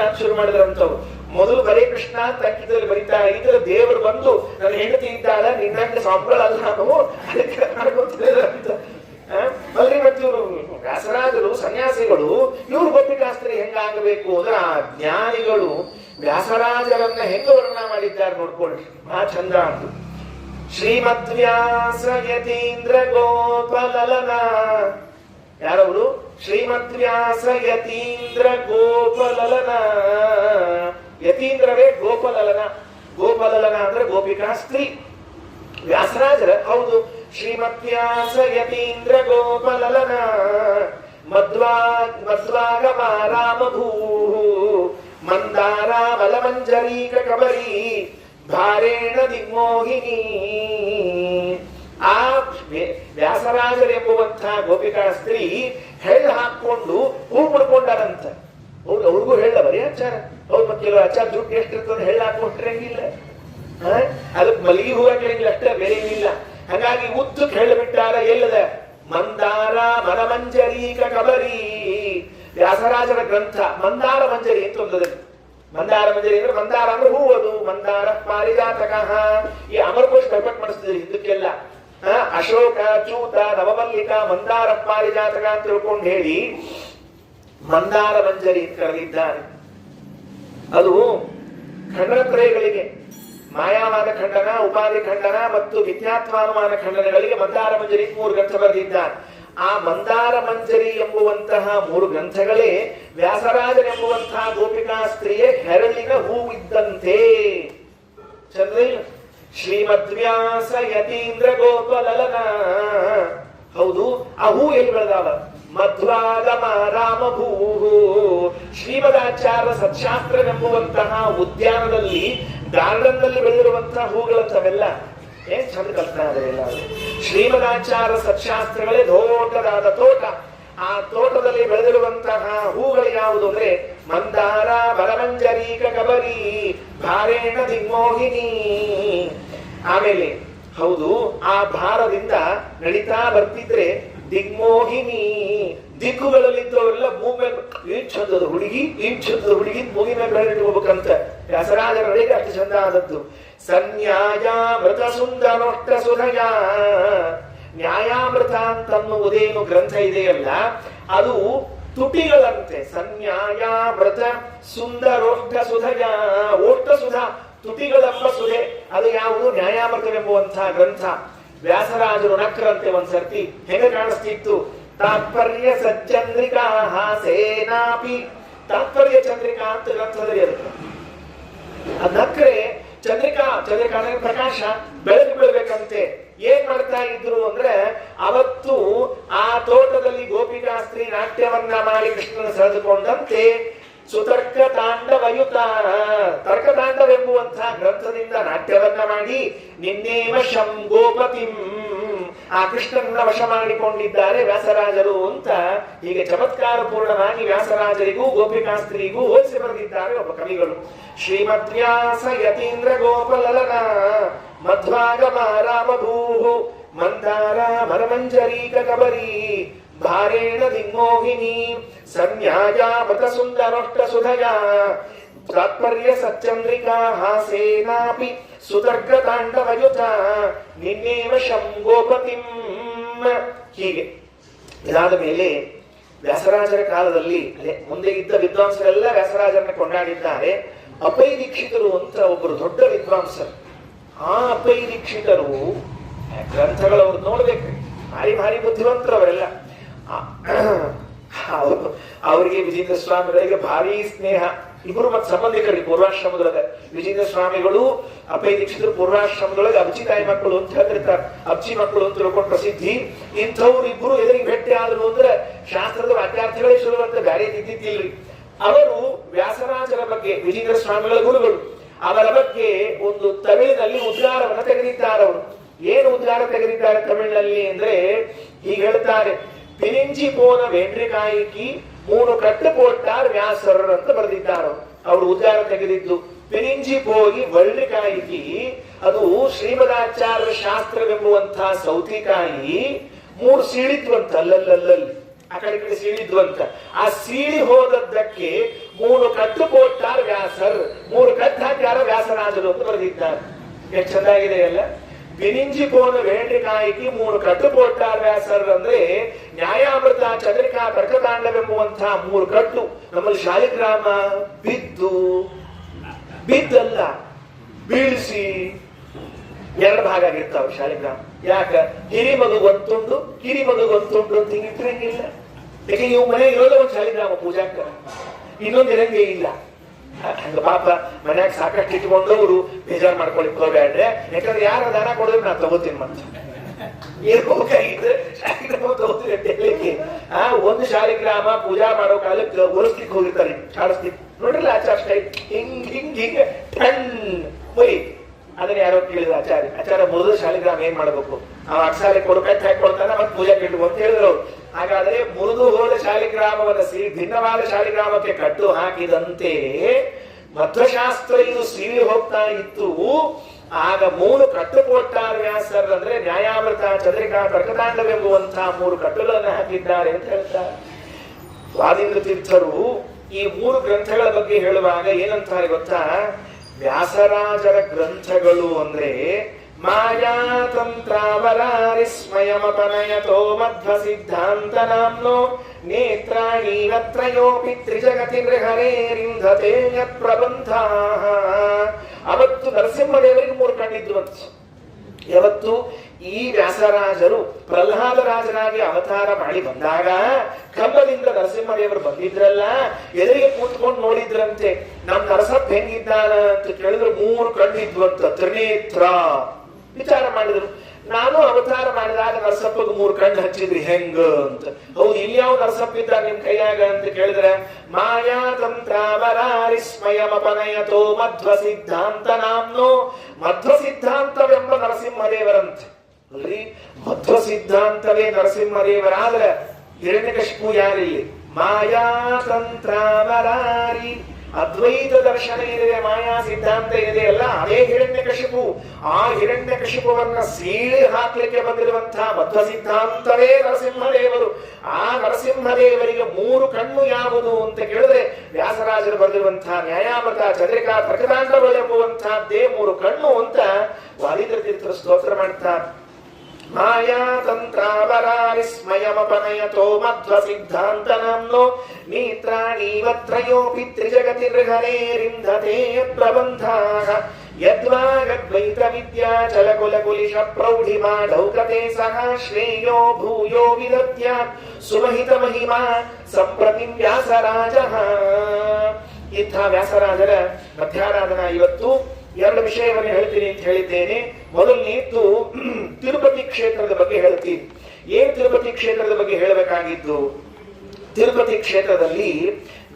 ಅಂತ ಶುರು ಮಾಡಿದ್ರಂತವ್ರು. ಮೊದಲು ಬರೇ ಕೃಷ್ಣ ಅಂತ ಅಂಕಿತದಲ್ಲಿ ಬರೀತಾ ಇದ್ರೆ, ದೇವರು ಬಂದು ನನ್ನ ಹೆಂಡತಿ ಇದ್ದಾಳ, ನಿನ್ನ ಸ್ವಾಮಿಗಳಲ್ಲ ನಾನು, ಅದಕ್ಕೆ ಅಂತ ಅಲ್ರಿ. ಮತ್ತೆ ಇವರು ವ್ಯಾಸರಾಜರು ಸನ್ಯಾಸಿಗಳು, ಇವ್ರು ಗೋಪಿಕಾಸ್ತ್ರಿ ಹೆಂಗಾಗಬೇಕು ಅಂದ್ರೆ, ಆ ಜ್ಞಾನಿಗಳು ವ್ಯಾಸರಾಜರನ್ನ ಹೆಂಗ ವರ್ಣನ ಮಾಡಿದ್ದಾರೆ ನೋಡ್ಕೊಳ್ಳಿ, ಆ ಚಂದ ಅಂತು. ಶ್ರೀಮದ್ವ್ಯಾಸ ಯತೀಂದ್ರ ಗೋಪಲಲನ, ಯಾರವರು? ಶ್ರೀಮದ್ವ್ಯಾಸ ಯತೀಂದ್ರ ಗೋಪಲಲನ. ಯತೀಂದ್ರವೇ ಗೋಪಲಲನ. ಗೋಪಲಲನ ಅಂದ್ರೆ ಗೋಪಿಕಾ ಸ್ತ್ರೀ. ವ್ಯಾಸರಾಜರ ಹೌದು. ಶ್ರೀಮದ್ವ್ಯಾಸ ಯತೀಂದ್ರ ಗೋಪಲಲನ ಮಧ್ವಾಗಮ ರಾಮಭೂ ಮಂದಾರ ಬಲಮಂಜರೀಕ ಕಬರಿ ಭಾರೇಣ ದಿಗ್ಮೋಹಿನಿ. ಆ ವ್ಯಾಸರಾಜರೆಂಬುವಂತಹ ಗೋಪಿಕಾ ಸ್ತ್ರೀ ಹೆಳ್ಳು ಹಾಕೊಂಡು ಹೂ ಮುಡ್ಕೊಂಡಾರಂತ. ಹೌದು, ಅವ್ರಿಗೂ ಹೇಳ ಬರೀ ಆಚಾರ. ಹೌದು, ಮತ್ತೆ ಕೆಲವು ಆಚಾರ ದುಡ್ಡು ಎಷ್ಟಿರ್ತದೆ ಹೆಳ್ಳು ಹಾಕೊಂಡ್ರಂಗಿಲ್ಲ, ಅದಕ್ಕೆ ಮಲ್ಲಿಗೆ ಹೂ ಹಾಕಿರಂಗಿಲ್ಲ, ಅಷ್ಟೇ ಬೇರೆ ಏನಿಲ್ಲ. ಹಾಗಾಗಿ ಉದ್ದಕ್ಕೆ ಹೇಳ ಬಿಟ್ಟಾರ. ಎಲ್ಲದ ಮಂದಾರ ಮನಮಂಜರೀಕ ಕಬರಿ. ವ್ಯಾಸರಾಜರ ಗ್ರಂಥ ಮಂದಾರ ಮಂಜರಿ ಅಂತ ಒಂದದ. ಮಂದಾರ ಮಂಜರಿ ಅಂದ್ರೆ ಮಂದಾರ ಅಂದ್ರೆ ಹೂ, ಅದು ಮಂದಾರ ಪಾರಿಜಾತಕ. ಈ ಅಮರಕೋಶ ಕೈಪಟ್ ಮಾಡಿಸ್ತಿದ್ರಿ ಇದಕ್ಕೆಲ್ಲ. ಅಶೋಕ, ಚೂತ, ನವಮಲ್ಲಿಕ, ಮಂದಾರ ಪಾರಿಜಾತಕ ಅಂತ ತಿಳ್ಕೊಂಡು ಹೇಳಿ ಮಂದಾರ ಮಂಜರಿ ಅಂತ ಕರೆದಿದ್ದಾರೆ. ಅದು ಖಂಡನತ್ರಯಗಳಿಗೆ, ಮಾಯಾವಾದ ಖಂಡನ, ಉಪಾಧಿ ಖಂಡನ ಮತ್ತು ಮಿಥ್ಯಾತ್ವಾನುಮಾನ ಖಂಡನಗಳಿಗೆ ಮಂದಾರ ಮಂಜರಿ 3 ಗ್ರಂಥ ಬರೆದಿದ್ದಾರೆ. ಆ ಮಂದಾರ ಮಂಜರಿ ಎಂಬುವಂತಹ 3 ಗ್ರಂಥಗಳೇ ವ್ಯಾಸರಾಜನೆಂಬುವಂತಹ ಗೋಪಿಕಾ ಸ್ತ್ರೀಯ ಹೆರಳಿನ ಹೂ ಇದ್ದಂತೆ. ಚಂದ್ರ ಶ್ರೀಮದ್ವ್ಯಾಸ ಯತೀಂದ್ರ ಗೋಪಲಲನ. ಹೌದು, ಆ ಹೂ ಎಲ್ಲಿ ಬೆಳೆದಾವ? ಮಧ್ವಾಗಮ ರಾಮಭೂ. ಶ್ರೀಮದಾಚಾರ್ಯ ಸತ್ಶಾಸ್ತ್ರವೆಂಬುವಂತಹ ಉದ್ಯಾನದಲ್ಲಿ, ಗಾರ್ಡನ್ ನಲ್ಲಿ ಬೆಳೆದಿರುವಂತಹ ಹೂಗಳಂತವೆಲ್ಲ ಏನ್ ಚಂದ ಕಲ್ಪನೆ ಅದೆಲ್ಲ. ಶ್ರೀಮದಾಚಾರ್ಯ ಸತ್ಶಾಸ್ತ್ರಗಳೇ ದೊಡ್ಡದಾದ ತೋಟ. ಆ ತೋಟದಲ್ಲಿ ಬೆಳೆದಿರುವಂತಹ ಹೂಗಳು ಯಾವುದು ಅಂದ್ರೆ ಮಂದಾರ ಬಲಮಂಜರೀಕ ಕಬರಿ ಭಾರೇಣ ದಿಗ್ಮೋಹಿನಿ. ಆಮೇಲೆ ಹೌದು, ಆ ಭಾರದಿಂದ ನಡೀತಾ ಬರ್ತಿದ್ರೆ ದಿಗ್ಮೋಹಿನಿ. ದಿಕ್ಕುಗಳಲ್ಲಿದ್ದವರೆಲ್ಲ ಭೂಮಿ ಏನ್ ಚಂದದ ಹುಡುಗಿ, ಏನ್ ಚಂದದ ಹುಡುಗಿ ಭೂಮಿ ಮೇಲೆ ಬೆಳೆದಿಟ್ಕೋಬೇಕಂತ ವ್ಯಾಸರಾಜರ ನಡೆಗೆ ಅಷ್ಟು ಚಂದ ಆದದ್ದು. ಸನ್ಯಾಯಾಮೃತ ಸುಂದರೋಷ್ಟ ಸುಧಯ. ನ್ಯಾಯಾಮೃತ ಅಂತನ್ನುವುದೇನು ಗ್ರಂಥ ಇದೆಯಲ್ಲ, ಅದು ತುಟಿಗಳಂತೆ. ಸನ್ಯಾಯಾಮೃತ ಸುಂದರೋಷ್ಟ ಸುಧಯ. ಓಷ್ಟ ಸುಧಾ, ತುಟಿಗಳೆಂಬ ಸುಧೆ. ಅದು ಯಾವುದು? ನ್ಯಾಯಾಮೃತವೆಂಬುವಂತಹ ಗ್ರಂಥ. ವ್ಯಾಸರಾಜರು ನಕ್ರಂತೆ ಒಂದ್ಸರ್ತಿ ಹೆಂಗ ಕಾಣಿಸ್ತಿತ್ತು? ತಾತ್ಪರ್ಯ ಸಚ್ಚಂದ್ರಿಕಾ ಹಾಸೇನಾಪಿ. ತಾತ್ಪರ್ಯ ಚಂದ್ರಿಕಾ ಅಂತ ಗ್ರಂಥದಲ್ಲಿ ಇರುತ್ತೆ. ನಕ್ರೆ ಚಂದ್ರಿಕಾ, ಚಂದ್ರಿಕಾ ಅಂದ್ರೆ ಪ್ರಕಾಶ, ಬೆಳಕು ಬೀಳ್ಬೇಕಂತೆ. ಏನ್ ಮಾಡ್ತಾ ಇದ್ರು ಅಂದ್ರೆ, ಅವತ್ತು ಆ ತೋಟದಲ್ಲಿ ಗೋಪಿಕಾ ಸ್ತ್ರೀ ನಾಟ್ಯವನ್ನ ಮಾಡಿ ಕೃಷ್ಣನ ಸೆಳೆದುಕೊಂಡಂತೆ ಸುತರ್ಕ ತಾಂಡವಯುತ. ತರ್ಕತಾಂಡವೆಂಬುವಂತಹ ಗ್ರಂಥದಿಂದ ನಾಟ್ಯವನ್ನ ಮಾಡಿ ನಿನ್ನೇವ ಶಂ ಗೋಪತಿಂ, ಆ ಕೃಷ್ಣನ ವಶ ಮಾಡಿಕೊಂಡಿದ್ದಾರೆ ವ್ಯಾಸರಾಜರು ಅಂತ ಹೀಗೆ ಚಮತ್ಕಾರ ಪೂರ್ಣವಾಗಿ ವ್ಯಾಸರಾಜರಿಗೂ ಗೋಪಿಕಾಸ್ತ್ರೀಗೂ ಹೋಲಿಸಿ ಬರೆದಿದ್ದಾರೆ ಒಬ್ಬ ಕವಿಗಳು. ಶ್ರೀಮದ್ವ್ಯಾಸ ಯತೀಂದ್ರ ಗೋಪಲಲನ ಮಧ್ವಾಗಮ ರಾಮಭೂ ಮಂದಾರ ಮರಮಂಜರೀಕ ಕಬರಿ ಭಾರೇಣ ದಿಗ್ಮೋಹಿನಿ ಸನ್ಯಾಯಾಮೃತ ಸುಂದರೋಷ್ಟ ಸುಧಯ ತಾತ್ಪರ್ಯ ಸಚ್ಚಂದ್ರಿಕಾ ಹಾಸೇನಾಪಿ ಸುತರ್ಕ ತಾಂಡವಯುತ ನಿನ್ನೇವ ಶಂ ಗೋಪತಿಂ. ಹೀಗೆ ಇದಾದ ಮೇಲೆ ವ್ಯಾಸರಾಜರ ಕಾಲದಲ್ಲಿ ಮುಂದೆ ಇದ್ದ ವಿದ್ವಾಂಸರೆಲ್ಲ ವ್ಯಾಸರಾಜರನ್ನ ಕೊಂಡಾಡಿದ್ದಾರೆ. ಅಪೈ ದೀಕ್ಷಿತರು ಅಂತ ಒಬ್ಬರು ದೊಡ್ಡ ವಿದ್ವಾಂಸರು. ಆ ಅಪೈ ದೀಕ್ಷಿತರು ಗ್ರಂಥಗಳವ್ರು ನೋಡ್ಬೇಕು, ಭಾರಿ ಭಾರಿ ಬುದ್ಧಿವಂತರು ಅವರೆಲ್ಲ. ಅವರಿಗೆ ವಿಜೇಂದ್ರ ಸ್ವಾಮಿಗಳಿಗೆ ಭಾರಿ ಸ್ನೇಹ. ಇಬ್ಬರು ಮತ್ತೆ ಸಂಬಂಧಿಕರಿಗೆ ಪೂರ್ವಾಶ್ರಮದೊಳಗೆ. ವಿಜೇಂದ್ರ ಸ್ವಾಮಿಗಳು ಅಪೈ ದೀಕ್ಷಿತರು ಪೂರ್ವಾಶ್ರಮದೊಳಗೆ ಅಬ್ಚಿ ತಾಯಿ ಮಕ್ಕಳು ಅಂತ ಹೇಳ್ತಿರ್ತಾರೆ. ಅಬ್ಚಿ ಮಕ್ಕಳು ಅಂತ ತಿಳ್ಕೊಂಡು ಪ್ರಸಿದ್ಧಿ. ಇಂಥವ್ರು ಇಬ್ಬರು ಎದುರಿಗೆ ಭೇಟಿ ಆದ್ರು ಅಂದ್ರೆ ಶಾಸ್ತ್ರದ ವಾಕ್ಯಾರ್ಥಗಳೇ ಶುರು ಅಂತ ಬ್ಯಾರೆ ಇದ್ದಿದ್ದಿಲ್ರಿ. ಅವರು ವ್ಯಾಸರಾಜರ ಬಗ್ಗೆ, ವಿಜೇಂದ್ರ ಸ್ವಾಮಿಗಳ ಗುರುಗಳು, ಅವರ ಬಗ್ಗೆ ಒಂದು ತಮಿಳಿನಲ್ಲಿ ಉದ್ಗಾರವನ್ನ ತೆಗೆದಿದ್ದಾರೆ. ಅವರು ಏನು ಉದ್ಗಾರ ತೆಗೆದಿದ್ದಾರೆ ತಮಿಳಿನಲ್ಲಿ ಅಂದ್ರೆ ಹೀಗೆ ಹೇಳ್ತಾರೆ: ಪಿರಿಂಜಿ ಪೋನ ವೆಂಡ್ರಿಕಾಯಿಕಿ 3 ಕಟ್ಟು ಕೊಟ್ಟಾರ್ ವ್ಯಾಸರ್ ಅಂತ ಬರೆದಿದ್ದಾರೆ. ಅವರು ಉದ್ಗಾರ ತೆಗೆದಿದ್ದು ಪಿರಿಂಜಿ ಪೋಗಿ ವಳ್ಳಿಕಾಯಿಕಿ, ಅದು ಶ್ರೀಮದಾಚಾರ್ಯ ಶಾಸ್ತ್ರವೆಂಬುವಂತಹ ಸೌತಿಕಾಯಿ 3 ಸೀಳಿದ್ವಂತ, ಅಲ್ಲಲ್ಲಲ್ಲಿ ಆ ಕಡೆ ಕಡೆ ಸೀಳಿದ್ವಂತ. ಆ ಸೀಳಿ ಹೋದದ್ದಕ್ಕೆ 3 ಕಟ್ಟು ಕೊಟ್ಟಾರ್ ವ್ಯಾಸರ್, 3 ಕಟ್ಟು ಹಾಕ್ಯಾರ ವ್ಯಾಸರಾಜರು ಅಂತ ಬರೆದಿದ್ದಾರೆ. ಎಷ್ಟು ಚೆನ್ನಾಗಿದೆ ಅಲ್ಲ. ಬಿನಿಂಜಿ ಪೋನ ವೇಂಡ್ರಿಕಾಯಿಕಿ 3 ಕಟ್ಟು ಕೊಟ್ಟಾರ್ ವ್ಯಾಸರ್ ಅಂದ್ರೆ ನ್ಯಾಯಾಮೃತ, ಚಂದ್ರಿಕಾ, ತರ್ಕತಾಂಡವೆಂಬುವಂತಹ 3 ಕಟ್ಟು. ನಮ್ಮಲ್ಲಿ ಶಾಲಿಗ್ರಾಮ ಬಿದ್ದು ಬಿದ್ದಲ್ಲ, ಬೀಳಿಸಿ ಎರಡು ಭಾಗ ಆಗಿರ್ತಾವ ಶಾಲಿಗ್ರಾಮ. ಯಾಕ? ಹಿರಿ ಮಗುಗ್ ಒಂದ್ ತುಂಡು, ಕಿರಿ ಮಗುಗ್ ಒಂದ್ ತುಂಡು ಅಂತ ಹಿಂಗಿಟ್ಟಿರಂಗಿಲ್ಲ. ಯಾಕೆ ಇವ್ ಮನೆ ಇರೋದೇ ಒಂದ್ ಶಾಲಿಗ್ರಾಮ ಪೂಜಾಕ, ಇನ್ನೊಂದ್ ಇರಂಗೇ ಇಲ್ಲ. ಹಂಗ ಪಾಪ ಮನ್ಯಾಗ ಸಾಕಷ್ಟು ಇಟ್ಕೊಂಡವ್ರು ಬೇಜಾರ್ ಮಾಡ್ಕೊಳಿಕ್ ಹೋಗ್ಬೇಡ್ರೆ, ಯಾಕಂದ್ರೆ ಯಾರ ದಾನ ಕೊಡಿದ್ರೆ ನಾ ತಗೋತೀನಿ ಮತ್ತೆ ಇರ್ಬೇಕಾಗಿದ್ರೆ ಶಾಲಿಗ್ರಾಮ ತಗೋತೀನಿ. ಒಂದು ಶಾಲಿಗ್ರಾಮ ಪೂಜಾ ಮಾಡೋ ಕಾಲಕ್ಕೆ ಒರೆಸ್ಲಿಕ್ಕೆ ಹೋಗಿರ್ತಾರೆ, ಚಾಡಿಸ್ಲಿಕ್ಕೆ ನೋಡ್ರಲ್ಲ ಆಚಾರ ಸ್ಟೈಲ್ ಹಿಂಗ್ ಹಿಂಗ್ ಹಿಂಗ ಟನ್ ಮುರಿ. ಅದನ್ನ ಯಾರೋ ಕೇಳಿದ್ರು ಆಚಾರ್ಯ ಮುರಿದ ಶಾಲಿಗ್ರಾಮ ಏನ್ ಮಾಡ್ಬೇಕು? ಅವ ಅಕ್ಷಾಲೆ ಕೊಡು ಕಟ್ಟಿ ಹಾಕೊಳ್ತಾನ ಮತ್ತೆ ಪೂಜಾ ಕೆಟ್ಟು ಅಂತ ಹೇಳಿದ್ರು. ಹಾಗಾದ್ರೆ ಮುರಿದು ಹೋದ ಶಾಲಿಗ್ರಾಮವನ್ನ ಭಿನ್ನವಾದ ಶಾಲಿಗ್ರಾಮಕ್ಕೆ ಕಟ್ಟು ಹಾಕಿದಂತೆ ಮಧ್ವಶಾಸ್ತ್ರ ಇದು ಸೀಳಿ ಹೋಗ್ತಾ ಇತ್ತು. ಆಗ 3 ಕಟ್ಟು ಕೊಟ್ಟಾರ ವ್ಯಾಸರ್, ಅಂದ್ರೆ ನ್ಯಾಯಾಮೃತ, ಚಂದ್ರಿಕಾ, ತರ್ಕತಾಂಡವೆಂಬುವಂತಹ 3 ಕಟ್ಟುಗಳನ್ನು ಹಾಕಿದ್ದಾರೆ ಅಂತ ಹೇಳ್ತಾರೆ ವಾದೀಂದ್ರ ತೀರ್ಥರು. ಈ 3 ಗ್ರಂಥಗಳ ಬಗ್ಗೆ ಹೇಳುವಾಗ ಏನಂತಾರೆ ಗೊತ್ತಾ? ವ್ಯಾಸರಾಜರ ಗ್ರಂಥಗಳು ಅಂದ್ರೆ ಮಾಯಾತಂತ್ರಾವರಾರಿಸ್ಮಯಮಪನಯತೋ ಮಧ್ವ ಸಿದ್ಧಾಂತ ನಾಮ್ನೋ ನೇತ್ರಾಣೀವತ್ರಯೋಪಿ ತ್ರಿಜಗತಿ ನೃಹರೇರಿಂಧತೆ ಪ್ರಬಂಧಾಃ. ಅವತ್ತು ನರಸಿಂಹದೇವರಿಗೆ 3 ಕಣ್ಣಿದ್ರು ಅಂತ. ಯಾವತ್ತು? ಈ ವ್ಯಾಸರಾಜರು ಪ್ರಹ್ಲಾದ ರಾಜನಾಗಿ ಅವತಾರ ಮಾಡಿ ಬಂದಾಗ ಕಂಬದಿಂದ ನರಸಿಂಹದೇವರು ಬಂದಿದ್ರಲ್ಲ, ಎದುರಿಗೆ ಕೂತ್ಕೊಂಡು ನೋಡಿದ್ರಂತೆ. ನಮ್ ನರಸಪ್ಪ ಹೆಂಗಿದ್ದಾನ ಅಂತ ಕೇಳಿದ್ರು 3 ಕಣ್ಣಿದ್ವು ಅಂತ, ತ್ರಿನೇತ್ರ. ವಿಚಾರ ಮಾಡಿದ್ರು, ನಾನು ಅವತಾರ ಮಾಡಿದಾಗ ನರಸಪ್ಪಗೆ 3 ಕಣ್ಣು ಹಚ್ಚಿದ್ರಿ ಹೆಂಗ ಅಂತ. ಹೌದು, ಇಲ್ಲಿ ಯಾವ ನರಸಪ್ಪ ಇದ್ದ ನಿಮ್ ಕೈಯಾಗ ಅಂತ ಕೇಳಿದ್ರೆ ಮಾಯಾತಂತ್ರಾವರಾರಿಸ್ಮಯಮಪನಯತೋ ಮಧ್ವ ಸಿದ್ಧಾಂತ ನಾಮ್ನೋ. ಮಧ್ವ ಸಿದ್ಧಾಂತವೆಂಬ ನರಸಿಂಹದೇವರಂತೆ ಅಲ್ರಿ. ಮಧ್ವ ಸಿದ್ಧಾಂತವೇ ನರಸಿಂಹದೇವರಾದ್ರೆ ಹಿರಣ್ಯಕಶಿಪು ಯಾರಿಲ್ಲಿ? ಮಾಯಾತಂತ್ರಾವರಾರಿ ಅದ್ವೈತ ದರ್ಶನ ಏನಿದೆ, ಮಾಯಾ ಸಿದ್ಧಾಂತ ಇದೆ ಅಲ್ಲ, ಅದೇ ಹಿರಣ್ಯಕಶಿಪು. ಆ ಹಿರಣ್ಯಕಶಿಪುವನ್ನ ಸೀಳಿ ಹಾಕ್ಲಿಕ್ಕೆ ಬಂದಿರುವಂತಹ ಮಧ್ವ ಸಿದ್ಧಾಂತವೇ ನರಸಿಂಹದೇವರು. ಆ ನರಸಿಂಹದೇವರಿಗೆ 3 ಕಣ್ಣು ಯಾವುದು ಅಂತ ಕೇಳಿದ್ರೆ ವ್ಯಾಸರಾಜರು ಬರೆದಿರುವಂತಹ ನ್ಯಾಯಾಮೃತ, ಚಂದ್ರಿಕಾ, ತರ್ಕತಾಂಡವೆಂಬುವಂತಹದ್ದೇ 3 ಕಣ್ಣು ಅಂತ ವಾದೀಂದ್ರ ತೀರ್ಥರು ಸ್ತೋತ್ರ ಮಾಡ್ತಾರೆ. ಮಾಯಾತಂತ್ರಾವರಾರಿಸ್ಮಯಮಪನಯತೋ ಮಧ್ವ ಸಿದ್ಧಾಂತ ನಾಮ್ನೋ ನೇತ್ರಾಣೀವತ್ರಯೋಪಿ ತ್ರಿಜಗತಿ ನೃಹರೇರಿಂಧತೆ ಪ್ರಬಂಧಾಃ. ಯದ್ವಾಗದ್ವೈತ ವಿದ್ಯಾಚಲ ಕುಲಕುಲಿಶ ಪ್ರೌಢಿಮಾಢೌಕತೆ ಸಹ ಶ್ರೇಯೋ ಭೂಯೋ ವಿದದ್ಯಾತ್ ಸುಮಹಿತ ಮಹಿಮಾ ಸಂಪ್ರತಿ ವ್ಯಾಸರಾಜಃ. ಇಂಥ ವ್ಯಾಸರಾಜರ ಮಧ್ಯಾರಾಧನಾ ಇವತ್ತು 2 ವಿಷಯವನ್ನು ಹೇಳ್ತೀನಿ ಅಂತ ಹೇಳಿದ್ದೇನೆ. ಮೊದಲನೇದ್ದು ತಿರುಪತಿ ಕ್ಷೇತ್ರದ ಬಗ್ಗೆ ಹೇಳ್ತೀನಿ. ಏನ್ ತಿರುಪತಿ ಕ್ಷೇತ್ರದ ಬಗ್ಗೆ ಹೇಳಬೇಕಾಗಿದ್ದು? ತಿರುಪತಿ ಕ್ಷೇತ್ರದಲ್ಲಿ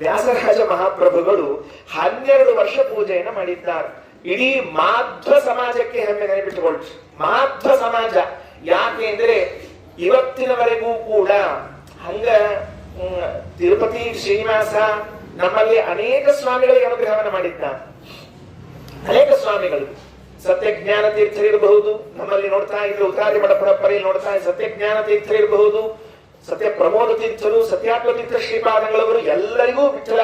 ವ್ಯಾಸರಾಜ ಮಹಾಪ್ರಭುಗಳು 12 ವರ್ಷ ಪೂಜೆಯನ್ನು ಮಾಡಿದ್ದಾರೆ. ಇಡೀ ಮಾಧ್ವ ಸಮಾಜಕ್ಕೆ ಹೆಮ್ಮೆ ನೆನಪಿಟ್ಟುಕೊಳ್ಳಿ. ಮಾಧ್ವ ಸಮಾಜ ಯಾಕೆ ಅಂದ್ರೆ ಇವತ್ತಿನವರೆಗೂ ಕೂಡ ಹಂಗ ತಿರುಪತಿ ಶ್ರೀನಿವಾಸ ನಮ್ಮಲ್ಲಿ ಅನೇಕ ಸ್ವಾಮಿಗಳಿಗೆ ಅನುಗ್ರಹವನ್ನು ಮಾಡಿದ್ದಾನೆ. ಅನೇಕ ಸ್ವಾಮಿಗಳು ಸತ್ಯಜ್ಞಾನ ತೀರ್ಥರಿರಬಹುದು, ನಮ್ಮಲ್ಲಿ ನೋಡ್ತಾ ಇದ್ರೆ ಉತ್ತಾರಿ ಮಠ ಪರಂಪರೆಯಲ್ಲಿ ನೋಡ್ತಾ ಇದ್ರೆ ಸತ್ಯಜ್ಞಾನ ತೀರ್ಥರಿರಬಹುದು, ಸತ್ಯ ಪ್ರಮೋದ ತೀರ್ಥರು, ಸತ್ಯಾತ್ಮ ತೀರ್ಥ ಶ್ರೀಪಾದಂಗಳವರು, ಎಲ್ಲರಿಗೂ ವಿಠಲ